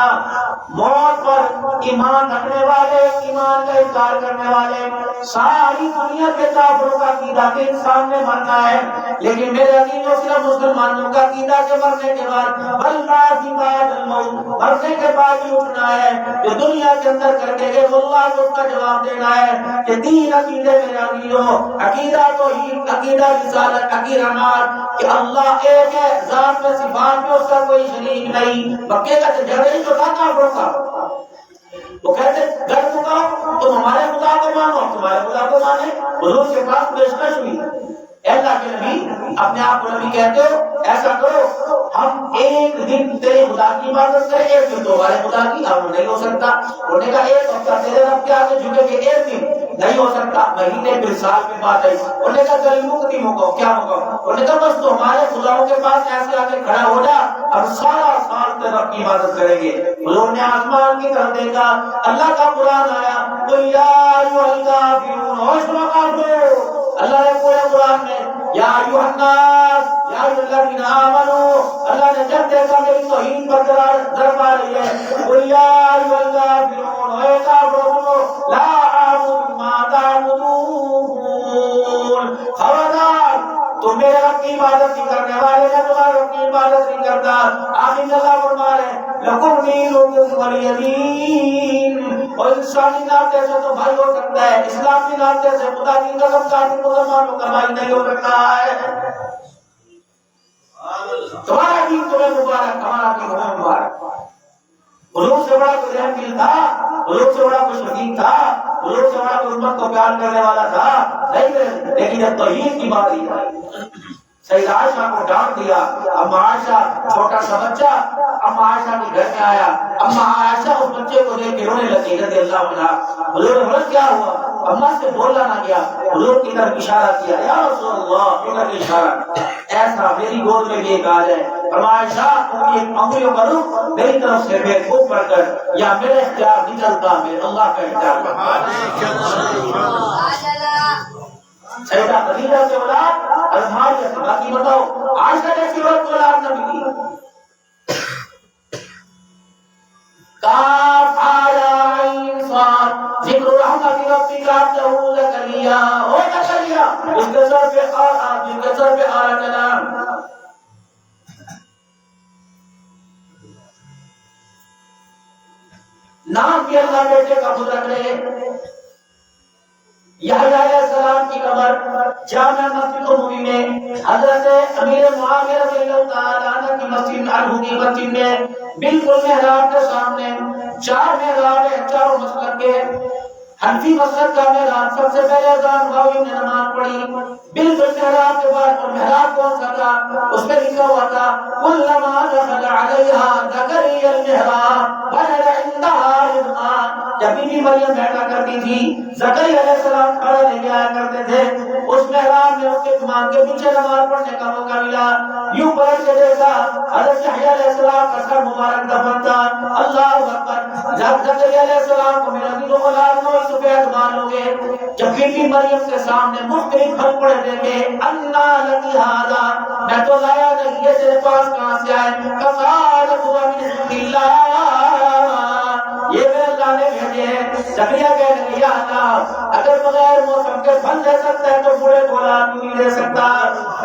S1: موت پر ایمان رکھنے والے، ایمان کا انکار کرنے والے، ساری دنیا کے کافروں کا عقیدہ کہ انسان نے مرنا ہے، لیکن میرے عزیزوں صرف مسلمانوں کا عقیدہ کہ مرنے کے بعد مرنے کے بعد بھی اٹھنا ہے، جو دنیا کے اندر کر کے گئے اللہ کو اس کا جواب دینا ہے کہ تین عقیدے میرے عزیزوں، عقیدہ توحید، عقیدہ رسالت، عقیدہ نار، کہ اللہ ایک ہے، ذات میں صفات میں اس کا کوئی شریک نہیں۔ مکے کا جھگڑا ہی تو تھا کافروں کا، وہ کہتے گھر مکاؤ تم ہمارے خدا کو مانو، تمہارے خدا کو مانے۔ حضور کے پاس پیشکش ہوئی، اے اللہ کے نبی، اپنے آپ کو نبی کہتے ہو، ایسا کرو ہم ایک دن تیرے خدا کی عبادت کریں، ایک دن تمہارے خدا کی۔ اب نہیں ہو سکتا، انہوں نے کہا ایک ہفتہ تیرے رب کے آگے جھکے گے، ایک دن نہیں ہو سکتا، مہینے پھر سال میں بات آئی۔ انہوں نے کہا غریبوں کو نہیں مکاؤ، کیا مکاؤ؟ انہوں نے کہا بس تو ہمارے خداؤں کے پاس ایسے آگے کھڑا ہو جا، اب سارا سال تیرے رب کی عبادت کریں گے۔ حضور نے آسمان کی طرف دیکھا، اللہ کا قرآن آیا، قل یا ایھا الکافرون، ہوش مقام دو۔ اللہ نے پورے قرآن میں یا ایھا الناس یا ایھا الذین آمنوا، اللہ نے جب دیکھا میری توحید پر ضرب آ رہی ہے، قل یا ایھا الکافرون، اے کافروں لا اعبد ما تعبدون، خبردار تم میرے رب کی عبادت نہیں کرنے والے، میں تمہارے رب کی عبادت نہیں کرتا۔ آخر اللہ فرما رہے لکم دینکم ولی دین، اور انسانی ناطے سے تو بھائی ہو سکتا ہے، اسلامی ناطے سے خدا کی قسم کافر مسلمانوں کا بھائی نہیں ہو سکتا ہے۔ تمہارا دین تمہیں مبارک، ہمارا دین تمہیں مبارک۔ حضور سے بڑا کوئی رحم دل تھا، حضور سے بڑا کوئی شفیق تھا، حضور سے بڑا کوئی امت کو پیار کرنے والا تھا نہیں، لیکن جب توحید کی بات آئی سیدہ عائشہ کو ڈانٹ دیا۔ اما عائشہ چھوٹا سا بچہ اما عائشہ کے گھر میں آیا، اما عائشہ اس بچے کو دیکھ کے رونے لگی رضی اللہ عنہا۔ حضور نے فرمایا کیا ہوا؟ اما سے بولا نہ گیا، حضور کی طرف اشارہ کیا، یا رسول اللہ کی طرف اشارہ، ایسا میری گود میں بھی ایک آ جائے، اما عائشہ ان کی انگلیوں کا رخ میری طرف سے میرے خوب پڑھ کر، یا میرے اختیار نہیں چلتا، میرے اللہ کا اختیار کرتا۔ سیدہ خدیجہ سے اولاد ازماریہ سے، باقی بتاؤ عائشہ جیسی عورت کو اولاد نہ ملی۔ کاف آیا عین صاد، ذکر رحمت ربک عبدہ زکریا، ہو زکریا، اس کے سر پہ جن کے سر پہ آیا چلا۔ نام بھی اللہ بیٹے کا خود رکھ لے۔ یحییٰ علیہ السلام کی قبر جامع مسجد نبوی میں حضرت امیر معاویہ رضی اللہ تعالیٰ عنہ کی مسجد عنہ کی مسجد میں بالکل محراب کے سامنے 4 محراب ہیں، چاروں مسلک کے۔ حنفی مسلک کا محراب سب سے پہلے اذان ہوا، نے نماز پڑھی، بالکل محراب کے بعد، اور محراب کون سا تھا؟ اس میں لکھا ہوا تھا کلما دخل علیہا زکریا المحراب وجد عندہا رزقا، جب بی بی مریم بیٹھا کرتی تھی زکریا علیہ السلام کھڑے لے آیا کرتے تھے، اس محراب میں اس کے امام کے پیچھے نماز پڑھنے کا موقع ملا۔ یوں پلٹ کے دیکھا حضرت یحییٰ علیہ السلام کا سر مبارک دفن تھا۔ اللہ اکبر، جب زکریا علیہ السلام کو میرا دل و اولاد نو سفید مان لوگے، جب بی بی مریم کے سامنے مختلف پھل پڑے دیکھے، انا لکی ھذا، میں تو لایا نہیں، یہ تیرے پاس کہاں سے آئے؟ فقال هو من عند اللہ، یہ میرے اللہ نے بھیجے ہیں۔ زکریا کہنے لگے یا اللہ، اگر بغیر موسم کے پھل دے سکتا ہے تو بوڑھے کو اولاد کیوں نہیں دے سکتا؟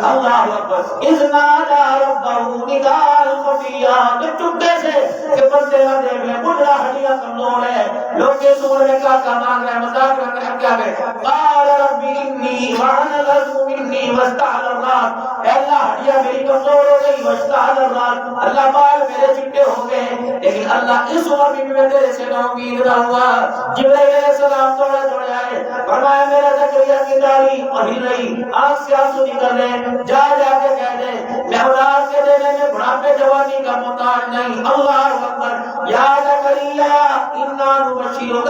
S1: اللہ اکبر، اذ نادى ربه نداء خفيا، جب چپکے سے کہ بندے نہ دیکھ لیں، بڑھا ہڈیاں کمزور ہے، لوگ اس عمر میں کیا مانگ رہے ہیں، مذاق رکھ رہے ہیں، کیا کہ قال رب انی وهن العظم مني واستعل الراس، اے اللہ ہڈیاں میری کمزور ہو گئی، واستعل الراس، اللہ بال میرے چٹے ہو گئے، لیکن اللہ اس عمر میں تیرے سے نا امید نہ ہوا۔ جبرائیل علیہ السلام توڑے توڑے آئے، فرمایا میرا زکریا کی داڑھی ابھی نہیں، آنکھ سے آنسو نکل رہے، جا جا کے کہہ دے میں اولاد کے دینے میں بڑھاپے جوانی کا محتاج نہیں۔ اللہ اکبر، یا زکریا انا نبشرک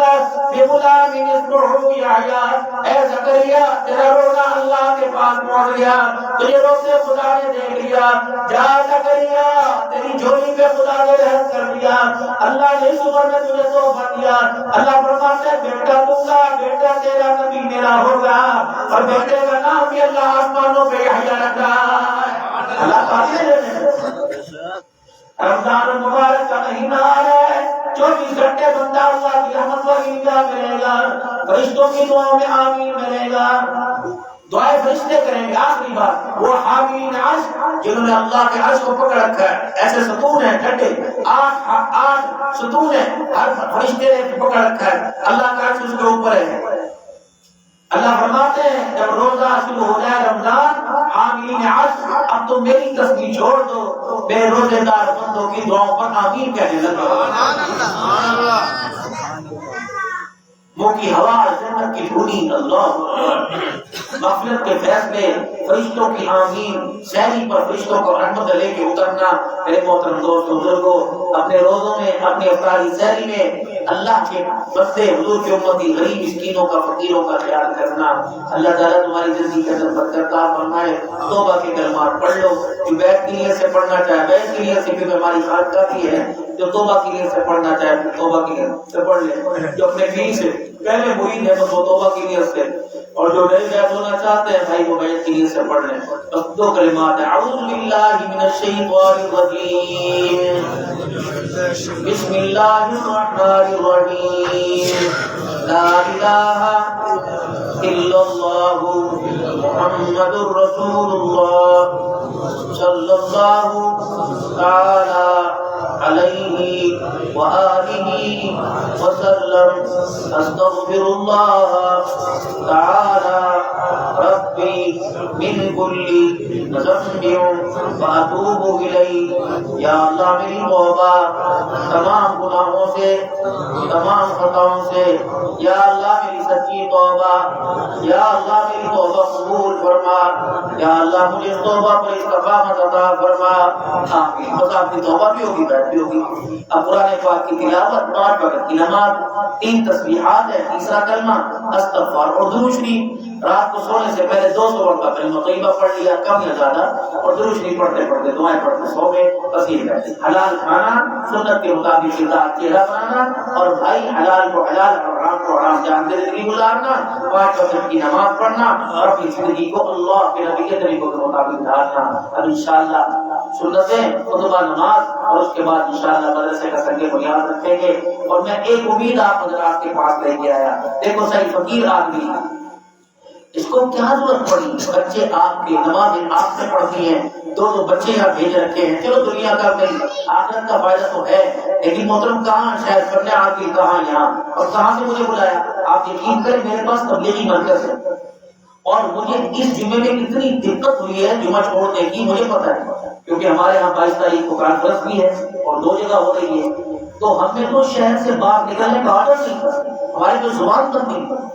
S1: بغلام اسمہ یحییٰ، اے زکریا تیرا رونا اللہ کے پاس پہنچ گیا، تجھے روتے خدا نے دیکھ لیا، جا زکریا تیری جھولی پہ خدا نے رحم کر دیا، اللہ نے اس عمر میں تجھے تحفہ دیا۔ اللہ فرماتا ہے بیٹا دوں گا، بیٹا تیرا نبی میرا ہوگا، اور بیٹے کا نام بھی اللہ آسمانوں پہ یحییٰ رکھ رہا ہے۔ اللہ قادر ہے۔ رمضان المبارک کا مہینہ آ رہا ہے، 24 فرشتوں کی دعاؤں میں آمین ملے گا، دعائیں فرشتے کریں گے. آخری بات وہ حاملین عرش جنہوں نے اللہ کے عرش کو پکڑ رکھا ہے، ایسے ستون ہیں ڈھٹے، 8 ستون ہیں، ہر فرشتے نے پکڑ رکھا ہے، اللہ کا عرش اس کے اوپر ہے. اللہ فرماتے ہیں جب روزہ شروع ہو جائے رمضان، حاملین عرش اب تم میری تسبیح چھوڑ دو، میرے روزے دار بندوں کی دعاؤں پر آمین کہنے لگو. منہ کی ہوا جنت کی دھونی، اللہ مغفرت کے فیصلے، فرشتوں کی آمین، شہری پر فرشتوں کو رحمت لے کے اترنا. میرے محترم دوست بزرگوں، اپنے روزوں میں، اپنے افطاری سحری میں اللہ کے بندے، حضور کے امتی، غریب مسکینوں کا، فقیروں کا خیال کرنا. اللہ تعالیٰ تمہاری زندگی کے اندر برکت عطا فرمائے. توبہ کے کلمات پڑھ لو، جو بیت کی نیت سے پڑھنا چاہے بیت کی نیت سے، کیونکہ ہماری خانقاہ بھی ہے. جو توبہ کی نیت سے پڑھنا چاہے توبہ کی نیت سے پڑھ لے. جو اپنے دین سے پہلے مرید ہے تو وہ توبہ کی نیت سے، اور جو نئے بیعت ہونا چاہتے ہیں بھائی وہ بیعت کی نیت سے پڑھ لیں. بس 2 کلمات ہیں. اعوذ باللہ من الشیطان الرجیم، بسم اللہ الرحمن الرحیم، لا الہ الا اللہ محمد رسول اللہ صلی اللہ تعالی علیہ وآلہ وسلم. استغفر اللہ تعالی ربی من کل ذنب واتوب الیہ. یا اللہ میری توبہ تمام گناہوں سے، تمام خطاؤں سے، یا اللہ میری سچی توبہ، یا اللہ میری توبہ قبول فرما، یا اللہ مجھے توبہ پر استقامت عطا فرما. آمین. بس آپ کی توبہ بھی ہوگی، بیعت بھی ہوگی. اب قرآن پاک کی تلاوت، 5 وقت کی نماز، 3 تسبیحات ہے، تیسرا کلمہ استغفار اور درود شریف. رات کو سونے سے پہلے 200 وقت کا کلمہ طیبہ پڑھ لیا، کم یا زیادہ، اور درود شریف پڑھتے پڑھتے دعائیں پڑھتے سو گئے. بس یہ ہے حلال کھانا، سنت کے مطابق غذا چہرہ بنانا، اور بھائی حلال کو حلال اور حرام کو حرام جان کے زندگی گزارنا، 5 وقت کی نماز پڑھنا، اور اپنی زندگی کو اللہ کے نبی کے طریقوں کے مطابق ڈھالنا. اب انشاءاللہ سنتیں، خطبہ، نماز، اور اس کے بعد انشاءاللہ مدرسے کا سنگ بنیاد رکھیں گے. اور میں ایک امید آپ حضرات کے پاس لے کے آیا. دیکھو صحیح فقیر آدمی، اس کو کیا ضرورت پڑی؟ بچے آپ کے، نمازیں آپ سے پڑھتی ہیں، 2 بچے یہاں بھیج رکھے ہیں. چلو دنیا کا نہیں، آخرت کا فائدہ تو ہے، لیکن محترم کہاں شاید پڑھنے آتی، کہاں یہاں، اور کہاں سے مجھے بلایا؟ آپ یقین کریں میرے پاس تبلیغی مرکز ہے، اور مجھے اس جمعے میں کتنی دقت ہوئی ہے جمعہ چھوڑنے کی مجھے پتا ہے، کیونکہ ہمارے یہاں 22 تاریخ کو کانفرنس بھی ہے اور 2 جگہ ہو رہی ہے. تو ہم نے تو شہر سے باہر نکلنے کا آرڈر نہیں تھا، ہماری تو زبان تک نہیں تھی،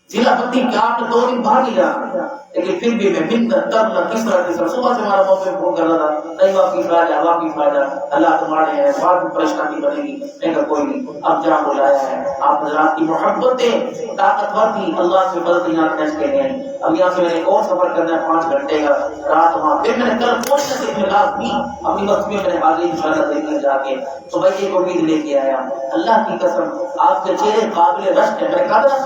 S1: ضلع بندی کیا آپ نے 2 دن باہر نہیں جانا. لیکن پھر بھی میں کس طرح صبح سے ہمارا موقع فون کر رہا تھا، نہیں واپس آ جا، واپس آ جا، اللہ تمہارے ہیں، بعد میں پریشانی بنے گی. میں کہا کوئی نہیں، اب جہاں بلایا ہے آپ حضرات کی محبتیں طاقتور تھی، اللہ سے مدد یہاں پہنچ کے گئے. اب یہاں سے میں نے اور سفر کرنا ہے 5 گھنٹے کا، رات وہاں. پھر میں نے کل پہنچنے سے اطلاع دی اپنی وقت میں نے حاضری انشاءاللہ دیکھنے جا کے صبح ایک امید لے کے آیا. اللہ کی قسم آپ کے چہرے قابل رشک ہے. میں کہا تھا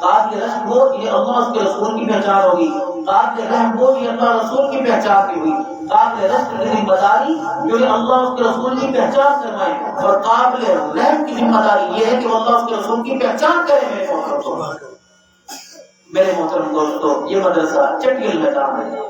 S1: قابل رشک وہ یہ اللہ اس کے رسول کی پہچان ہوگی، قابل رحم وہ یہ اللہ رسول کی پہچان کی ہوئی، قابل رشک کی ذمہ داری جو یہ اللہ اس کے رسول کی پہچان کروائے، اور قابل رحم کی ذمہ داری یہ ہے کہ وہ اللہ اس کے رسول کی پہچان کرے. میرے محترم دوستو، یہ مدرسہ چٹیل میدان ہے،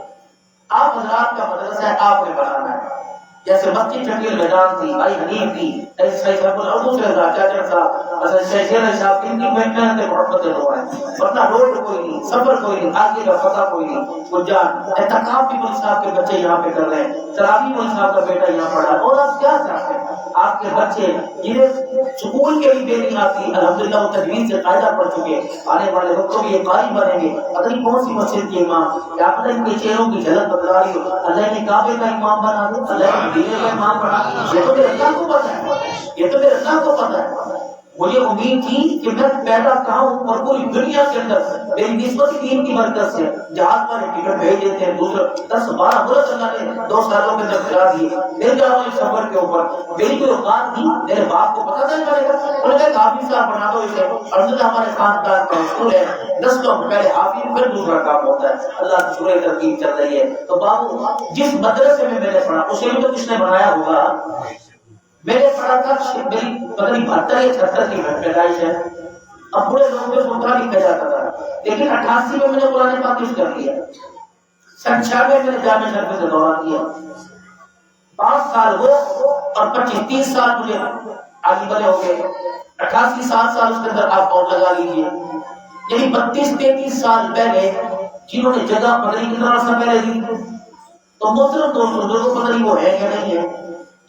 S1: آپ حضرات کا مدرسہ ہے، آپ نے بنانا ہے. جیسے مسجد چٹیل میدان تھی، بھائی حنیف تھی، شیخ اردو سے چاچا صاحب، شیخ صاحب کی محنت محبت دعائیں، ورنہ روڈ کوئی نہیں، سفر کوئی نہیں، آگے کا پتہ کوئی نہیں. گلجان احتکاب بھی مول صاحب کے بچے یہاں پہ کر رہے ہیں، تراویح مول صاحب کا بیٹا یہاں پڑھا. اور آپ کیا چاہتے ہیں؟ آپ کے بچے جنہیں سکول کے لیے نہیں آتی، الحمدللہ وہ تجوید سے قاعدہ پڑھ چکے، آنے والے وقتوں میں یہ قاری بنیں گے. پتہ نہیں کون سی مسجد کے امام، کیا پتہ ان کے چہروں کی جھلک بتلا رہی ہو، اللہ نے کعبے کا امام بنا دو، اللہ نے دینے کا امام بنا دو. یہ تو میرے اللہ کو پتہ ہے، یہ تو میرے اللہ کو پتہ ہے. مجھے امید تھی کہ میں پیدا کہاں ہوں، اور پوری دنیا کے اندر میری نسبت دین کی مرکز سے جہاز والے ٹکٹ بھیج دیتے ہیں، دوسرے 10-12 ملک اللہ نے 2 سالوں کے اندر کھلا دیے. پھر جا رہا ہوں اس سفر کے اوپر، میری کوئی اوقات تھی، میرے باپ کو پتا نہیں پڑے گا، انہوں نے کہا حافظ صاحب بنا دو اسے. الحمدللہ ہمارے خاندان کا اصول ہے، نسلوں میں پہلے حافظ پھر دوسرا کام ہوتا ہے. اللہ کی شکر ترکیب چل رہی ہے. تو بابو جس مدرسے میں میں نے پڑھا اسے بھی تو کس نے بنایا ہوگا. میں نے پڑھا تھا، میری پتہ نہیں 72 یا 76 کی پیدائش ہے، اب بڑے لوگوں میں سوچا لکھا جاتا تھا، لیکن 88 میں نے قرآن پاک یوز کر لیا، 96 میں نے جامع شرف سے دورہ کیا، 5 سال وہ اور 25-30 سال مجھے آگے بڑے ہو گئے، 88 7 سال اس کے اندر آپ اور لگا لیجیے، یعنی 32-33 سال پہلے جنہوں نے جگہ پتہ نہیں کتنا عرصہ پہلے دی، تو محترم دوستوں کو پتہ نہیں وہ ہے کہ نہیں ہے،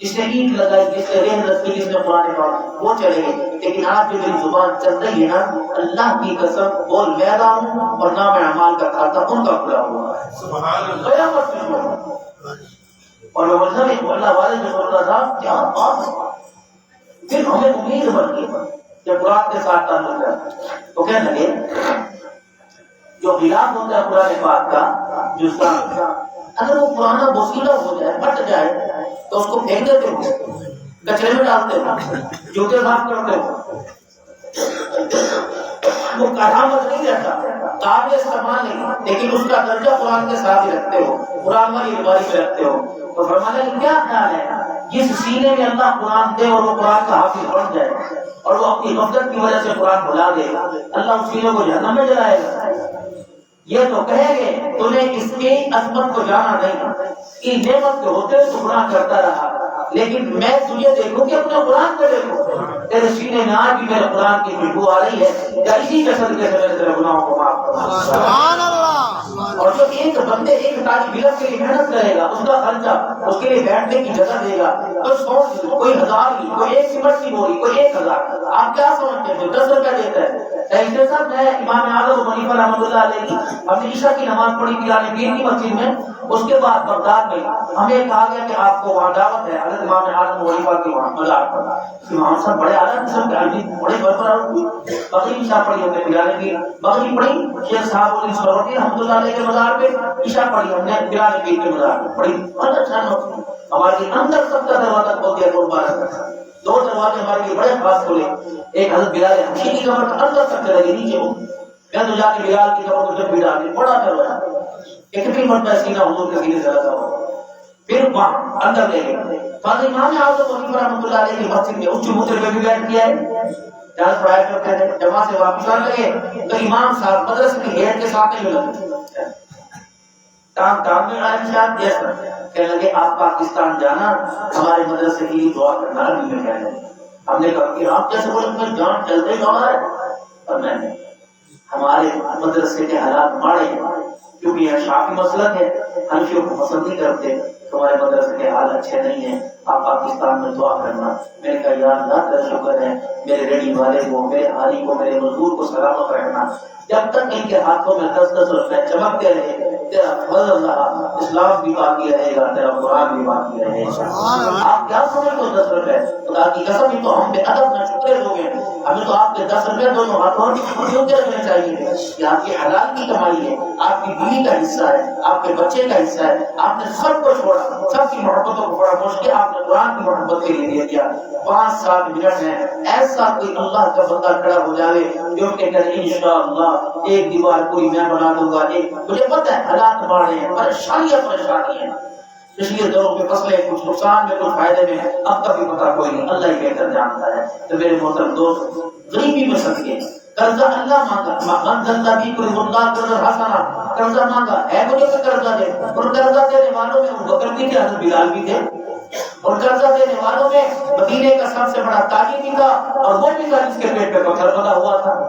S1: جس نے اینٹ لگائی، جس نے ریل رکھی، جس نے قرآن پاک، وہ چلے گئے، لیکن آج جو میری زبان چل رہی ہے نا، اللہ کی قسم بول میں رہا ہوں اور نام اعمال کا کھاتا ان کا کھلا ہوا ہے،
S3: سبحان اللہ،
S1: قیامت میں ہوا۔ اور میں مطلب اللہ والے جو بول رہا تھا کیا بات ہے، پھر ہمیں امید بن گئی جب قرآن کے ساتھ تعلق ہے تو کہنے لگے جو خلاف ہوتا ہے قرآن پاک کا، جو اگر وہ پرانا بوسیلہ ہو جائے، پھٹ جائے تو اس کو پھینک دیتے ہو، کچرے میں ڈالتے ہو، جوتے صاف کرتے ہو، وہ کرامت نہیں رہتا، قابل استعمال نہیں، لیکن اس کا درجہ قرآن کے ساتھ ہی رکھتے ہو، قرآن والی الماری پہ رکھتے ہو۔ تو فرمایا کہ کیا خیال ہے جس سینے میں اللہ قرآن دے اور وہ قرآن کا حافظ بن جائے اور وہ اپنی غفلت کی وجہ سے قرآن بھلا دے، اللہ اس سینے کو جہنم میں جلائے گا۔ یہ تو کہیں گے تمہیں اس کی عظمت کو جانا نہیں، کہ نعمت کے ہوتے ہوئے تو گناہ کرتا رہا، لیکن میں تجھے دیکھوں کہ اپنے قرآن کو دیکھوں، تیرے سینے میں آج بھی میرے قرآن کی خوشبو آ رہی ہے، یا اسی کے صدقے سے میں تیرے گناہوں کو معاف کروں۔
S3: سبحان اللہ۔
S1: اور جو ایک بندے ایک طالب علم کے لیے محنت کرے گا، اس کا خرچہ، اس کے لیے بیٹھنے کی جگہ دے گا، کوئی 100 کوئی 1000 کی، کوئی 1 سمٹ کی بوری، کوئی 1000، آپ کیا سمجھتے ہیں 10 روپیہ دیتا ہے؟ ایسے صاحب میں امام اعظم ابو حنیفہ رحمۃ اللہ علیہ کی ہم نے عشاء کی نماز پڑھی پیرانے پیر کی مسجد میں، اس کے بعد بغداد میں ہمیں کہا گیا کہ آپ کو وہاں دعوت ہے حضرت امام اعظم ابو حنیفہ کی وہاں مزار پر، امام صاحب بڑے اعلیٰ قسم کے عالم، بڑے برقرار بغری عشاء پڑھی ہم نے پیرانے پیر، بغری پڑھی شیخ صاحب علی سروردی رحمۃ اللہ علیہ کے مزار پہ، عشاء پڑھی ہم نے پیرانے پیر کے مزار پہ پڑھی، بہت اچھا نوٹ ہمارے اندر سب کا دروازہ کھول دیا مبارک، 2 دروازے ہمارے لیے بڑے خاص کھولے، ایک حضرت بلال حبشی کی قبر کا اندر تک چلے گئے نیچے ہو، میں تو جا کے بلال کی قبر کو جب بھی ڈال دی بڑا دروازہ، کتنی مرتبہ سینہ حضور کے سینے سے لگا ہوا، پھر وہاں اندر لے گئے، فاضل امام اعظم ابو حنیفہ رحمۃ اللہ علیہ کی مسجد میں اونچی موتر پہ بھی بیٹھ کیا ہے، جہاں پڑھائی کرتے تھے، جماعت سے واپس آنے لگے تو امام صاحب مدرسے کی ہیڈ کے ساتھ نہیں لگے، کام میں عالم صاحب جیسا کہنے لگے آپ پاکستان جانا، ہمارے مدرسے کے لیے دعا کرنا، عربی میں کہنے لگے، ہم نے کہا کہ آپ جیسے بولے میں جان چلتے جا رہا ہے، اور میں نے ہمارے مدرسے کے حالات ماڑے ہیں، کیونکہ یہ شافعی مسلک ہے، حنفیوں کو پسند نہیں کرتے، تمہارے مدرسے کے حال اچھے نہیں ہیں، آپ پاکستان میں دعا کرنا۔ میں نے کہا یا اللہ کا شکر ہے، میرے ریڈی والے کو، میرے حالی کو، میرے مزدور کو سلامت رکھنا، جب تک ان کے ہاتھوں میں 10-10 روپے چمکتے رہے، تیرا فضل رہا، اسلام بھی باقی رہے گا، تیرا قرآن بھی باقی رہے گا۔ آپ کیا سمجھتے ہو 10 روپے؟ خدا کی قسم ہی تو ہم بے ادب نہ شکرے لوگ ہیں، ہمیں تو آپ کے 10 روپے دونوں ہاتھوں میں کیوں کے رکھنے چاہیے؟ یہ آپ کی حلال کی کمائی ہے، آپ کی بیوی کا حصہ ہے، آپ کے بچے کا حصہ ہے، آپ نے سب کو چھوڑا، سب کی محبتوں کو بڑا موش کیا، آپ نے قرآن کی محبت کے لیے دے دیا۔ 5-7 منٹ ہیں، ایسا کوئی اللہ کا بندہ کھڑا ہو جائے جو کہ کہے انشاءاللہ ایک دیوار پوری میں بنا دوں گا، ایک مجھے پتہ ہے حالات بڑھے ہیں، پریشانی ہیں، اس لیے دونوں کے فصلیں کچھ نقصان میں کچھ فائدے میں، اب کا بھی پتہ کوئی نہیں، اللہ ہی بہتر جانتا ہے۔ تو میرے محترم دوست، غریبی میں صدقے، قرضہ اللہ مانگا، من ذا الذی یقرض اللہ قرضا حسنا، قرضہ مانگا ہے مجھے کہ قرضہ دے، اور قرضہ دینے والوں میں ابو بکر بھی تھے، حضرت بلال بھی تھے، اور قرضہ دینے والوں میں مدینے کا سب سے بڑا تاجر بھی تھا، اور وہ بھی تھا جس کے پیٹ پہ پتھر بنا ہوا تھا۔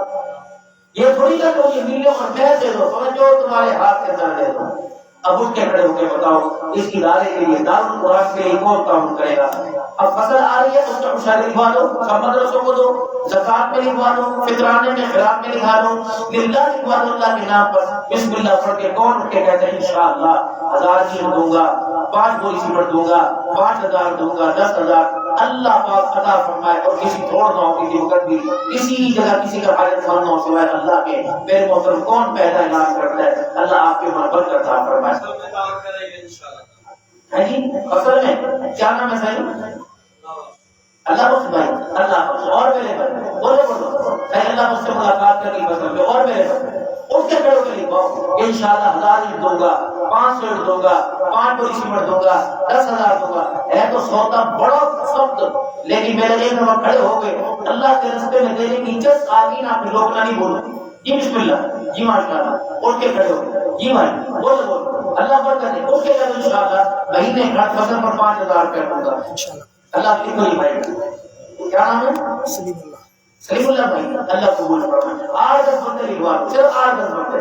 S1: یہ تھوڑی نہ کہ یہ ملیوں اور میں دے دو، سمجھو تمہارے ہاتھ کے اندر دے دو۔ اب اٹھ کے کھڑے ہو کے بتاؤ اس ادارے کے لیے، دارالقرآن کے لیے کون کام کرے گا؟ اب فصل آ رہی ہے تو اس کا مشاہدہ لکھوا دو، سب مدرسوں کو دو، زکات میں لکھوا دو، فطرانے میں خیرات میں لکھا دو، للہ لکھوا دو، اللہ کے نام پر بسم اللہ پڑھ کے کون اٹھ کے کہتے ہیں انشاءاللہ 1000 چیز دوں گا، 5 بوری سیمنٹ دوں گا، 5000 دوں گا، 10,000 اللہ پاک عطا فرمائے، اور کسی چھوڑ نہ ہو، کسی وقت بھی کسی جگہ کسی کا حاجت مند نہ ہو سوائے اللہ کے۔ میرے محترم کون پہلا اعلان کرتا ہے؟ اللہ آپ کے محبت عطا فرمائے۔ ہے جی اصل میں کیا نام ہے صحیح؟ اللہ بخش بھائی، اللہ بخش، اور میرے بھائی بولے بولو، اللہ مجھ سے ملاقات کرنی پسند ہے، اور میرے بھائی اٹھ کے کھڑے ہو کے لکھو انشاءاللہ 1000 اینٹ دوں گا, 500 اینٹ دوں گا, 5 بوری سیمنٹ دوں گا, 10,000 دوں گا. ہے تو سودا بڑا سخت, لیکن میرے لیے میں کھڑے ہو گئے اللہ کے راستے میں دینے کی جس آگین آپ لوگ نہیں بولو جی بسم اللہ جی ماشاءاللہ اٹھ کے کھڑے ہو جی بھائی بولو اللہ پر کرے اٹھ کے کرو انشاءاللہ مہینے کا فصل پر 5,000 روپے دوں گا اللہ کی کوئی بھائی کیا نام ہے سلیم اللہ بھائی اللہ قبول فرمائے. 8-10 بندے لکھوا دو, صرف 8-10 بندے,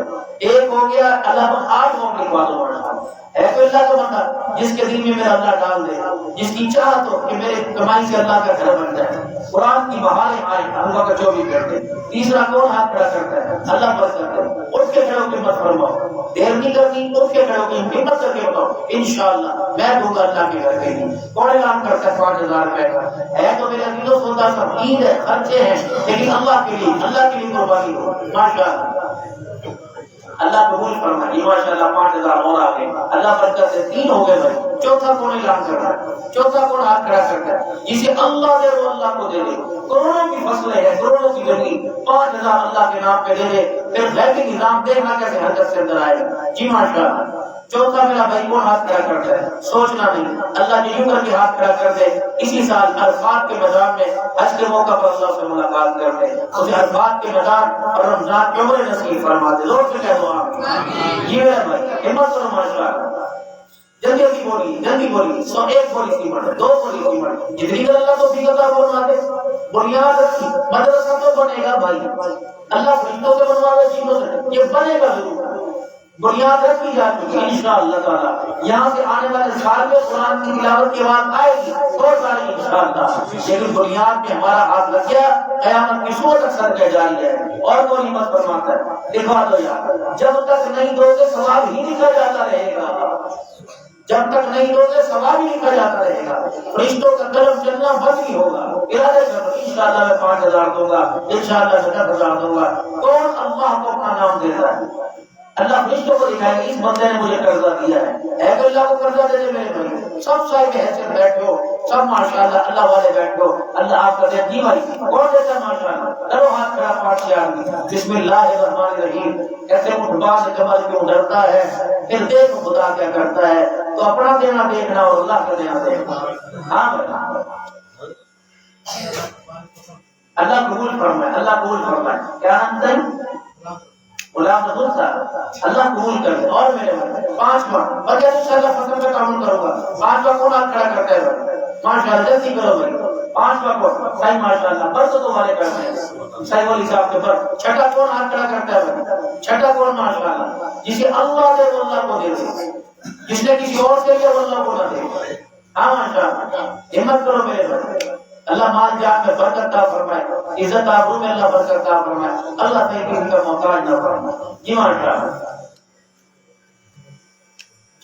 S1: ایک ہو گیا اللہ پر 8 لوگ لکھوا دو ماشاءاللہ. ہے تو اللہ کا بندہ جس کے دل میں میرا اللہ ڈال دے, جس کی چاہت ہو کہ میرے کمائی سے اللہ کا گھر بن جائے, قرآن کی بہاریں آئیں اللہ کا جو بھی کرتے. تیسرا کون ہاتھ کھڑا کرتا ہے اللہ پر کرتے ہیں. اٹھ کے کھڑے ہو کے مت فرماؤ, دیر نہیں کرنی, اٹھ کے کھڑے ہو کے ہمت کر کے بتاؤ انشاءاللہ میں دوں گا اللہ کے گھر کے لیے. کون اعلان کرتا ہے 5,000 روپے کا؟ ہے تو میرے دل و سودا سب عید ہے, خرچے ہیں, لیکن اللہ کے لیے قربانی ہو ماشاءاللہ. اللہ قبول فرمائے ماشاءاللہ. 5,000 اور آ گئے اللہ برکت سے. 3 ہو گئے بھائی. چوتھا کون اعلان کر رہا ہے؟ چوتھا کون ہاتھ کھڑا کرتا ہے؟ جسے اللہ دے وہ اللہ کو دے دے. کروڑوں کی فصلیں ہیں, کروڑوں کی زمین, 5,000 اللہ کے نام پہ دے دے. پھر غیبی نظام دیکھنا کیسے حرکت سے اندر آئے گا جی ماشاءاللہ. چوتھا میرا بھائی کون ہاتھ کھڑا کرتا ہے؟ سوچنا نہیں, اللہ جو یوں کر کے ہاتھ کھڑا کر دے اسی سال عرفات کے میدان میں حج کے موقع پر اللہ سے ملاقات کر دے, اسے عرفات کے میدان اور رمضان کے عمر نصیب فرما دے. زور سے کہہ دو آمین. یہ میرا بھائی ہمت کرو ماشاءاللہ. جلدی جلدی بولی, جلدی بولی. 101 بولی سیمنٹ, 2 بولی سیمنٹ, جتنی دیر اللہ تو فیقہ بنوا دے. بنیاد رکھی مدرسہ تو بنے گا بھائی, اللہ فرشتوں سے بنوا دے, چیزوں سے یہ بنے گا ضرور. بنیاد رکھی جا چکی ہے انشاءاللہ تعالی. یہاں سے آنے والے سال میں قرآن کی تلاوت کے بعد آئے گی بہت ساری انشاءاللہ, لیکن بنیاد میں ہمارا ہاتھ لگ گیا قیامت کی صورت تک سر جاری ہے. اور کوئی ہمت فرماتا ہے دکھا دو یار, جب تک نہیں دو گے ثواب ہی لکھا جاتا رہے گا. جب تک نہیں دو گے ثواب ہی لکھا جاتا رہے گا. فرشتوں کا قلم چلنا بند نہیں ہوگا. ارادے کرو انشاءاللہ میں 5,000 دوں گا, انشاءاللہ 10,000 دوں گا. کون اللہ کو اپنا نام دیتا ہے؟ اللہ فرشتوں کو دکھائے گا اس بندے نے مجھے قرضہ دیا ہے. اے کہ اللہ کو قرضہ دے دے میرے بھائی. سب صاحب حیثیت بیٹھے ہو, سب ماشاءاللہ اللہ والے بیٹھے ہو, اللہ آپ کا دے جی بھائی کون دیتا ہے ماشاءاللہ. کرو ہاتھ کھڑا 5,000 بسم اللہ الرحمن الرحیم. ایسے اٹھ باز جمال کیوں ڈرتا ہے, پھر دیکھ خدا کیا کرتا ہے. تو اپنا دینا دیکھنا اور اللہ کا دینا دیکھنا. ہاں بھائی اللہ قبول فرمائے, اللہ قبول فرمائے. کیا نام ہے؟ غلام رسول صاحب اللہ قبول کر دے. اور میرے بھائی 5واں بجے انشاءاللہ فصل کا تعاون کروں گا. 5واں کون ہاتھ کھڑا کرتا ہے بھائی ماشاءاللہ جلدی کرو بھائی. 5واں کون صحیح ماشاءاللہ برکتوں والے کرتے ہیں صحیح والی صاحب کے پر. 6واں کون ہاتھ کھڑا کرتا ہے بھائی؟ 6واں کون ماشاءاللہ جسے اللہ دے وہ اللہ کو دے دے, جس نے کسی اور سے لیا وہ اللہ کو نہ دے. ہاں ماشاءاللہ ہمت کرو میرے بھائی. اللہ مال جان میں برکت عطا فرمائے, عزت آبرو میں اللہ برکت عطا فرمائے. اللہ سے کسی کا محتاج نہ فرمائے جی ماشاءاللہ.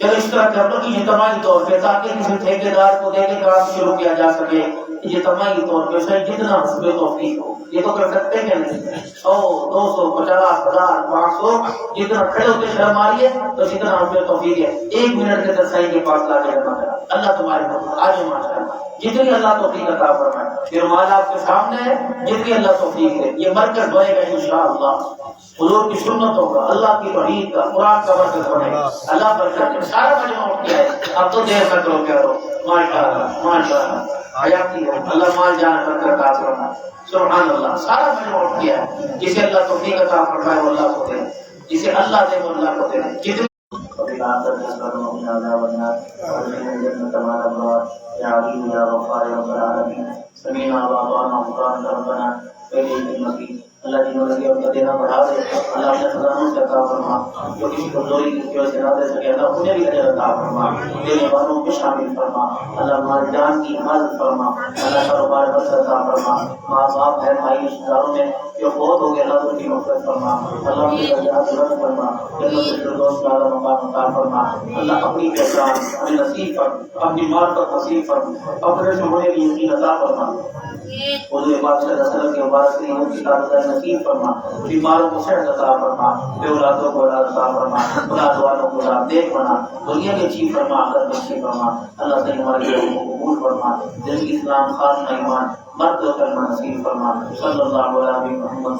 S1: چلو اس طرح کر لو کہ اجتماعی طور پہ تاکہ کسی ٹھیکیدار کو دے کے کام شروع کیا جا سکے. اجتماعی طور پہ سے جتنا حسب توفیق ہو یہ تو کر سکتے ہیں نہیں. 100 200 50 1000 500 جتنا کھڑے ہوتے شرم آئیے تو جتنا حسب توفیق ہے 1 منٹ کے تسائی کے پاس لا کے جمع کرا اللہ تمہارے آج ماشاءاللہ جتنی اللہ توفیق عطا فرمائے. پھر مال آپ کے سامنے ہے, جتنی اللہ توفیق ہے یہ مرکز بنے گا انشاءاللہ. حضور کی سنتوں کا, اللہ کی توحید کا, قرآن کا مرکز بنے گا. اللہ برکت سارا مجمع اٹھ گیا ہے. اب تو دیر تک رو کیا رو ماشاءاللہ ماشاءاللہ حیاتی ہے. اللہ مال جان برکت عطا فرمائے. سبحان اللہ سارا مجمع اٹھ گیا ہے. جسے اللہ توفیق عطا فرمائے وہ اللہ کو دے, جسے اللہ دے وہ اللہ کو دے. جتنی يا عليم يا غفار يا رب العالمين سمعنا وأطعنا غفرانك ربنا وإليك المصير. اللہ جنہوں نے ان کا دینا بڑھا دے, اللہ اپنے خزانوں سے عطا فرما. جو کسی کمزوری کی وجہ سے نہ دے سکے اللہ انہیں بھی اجر عطا فرما, دینے والوں کو شامل فرما. اللہ مال جان کی حفاظت فرما, اللہ کاروبار بس عطا فرما. ماں باپ ہے بھائی رشتہ داروں میں جو فوت ہو گئے اللہ ان کی مغفرت فرما. اللہ ان کی درجات بلند فرما, جنت الفردوس کا اعلیٰ مقام عطا فرما. اللہ اپنی پہچان ہمیں نصیب فرما, اپنی مارفت نصیب فرما, اپنے سے ہونے کی یقین عطا فرما. حضور پاک صلی اللہ علیہ وسلم کے مبارک سے ان کی تعداد نصیب فرما. بیماروں کو صحت عطا فرما, بے اولادوں کو اولاد عطا فرما, اولاد والوں کو اولاد دیکھ بنا, دنیا کے چیز فرما, آخرت میں چیز فرما. اللہ سے ہمارے لوگوں کو قبول فرما, دل کی اسلام خاتمہ ایمان مرد و کلمہ نصیب فرما. صلی اللہ علیہ وسلم محمد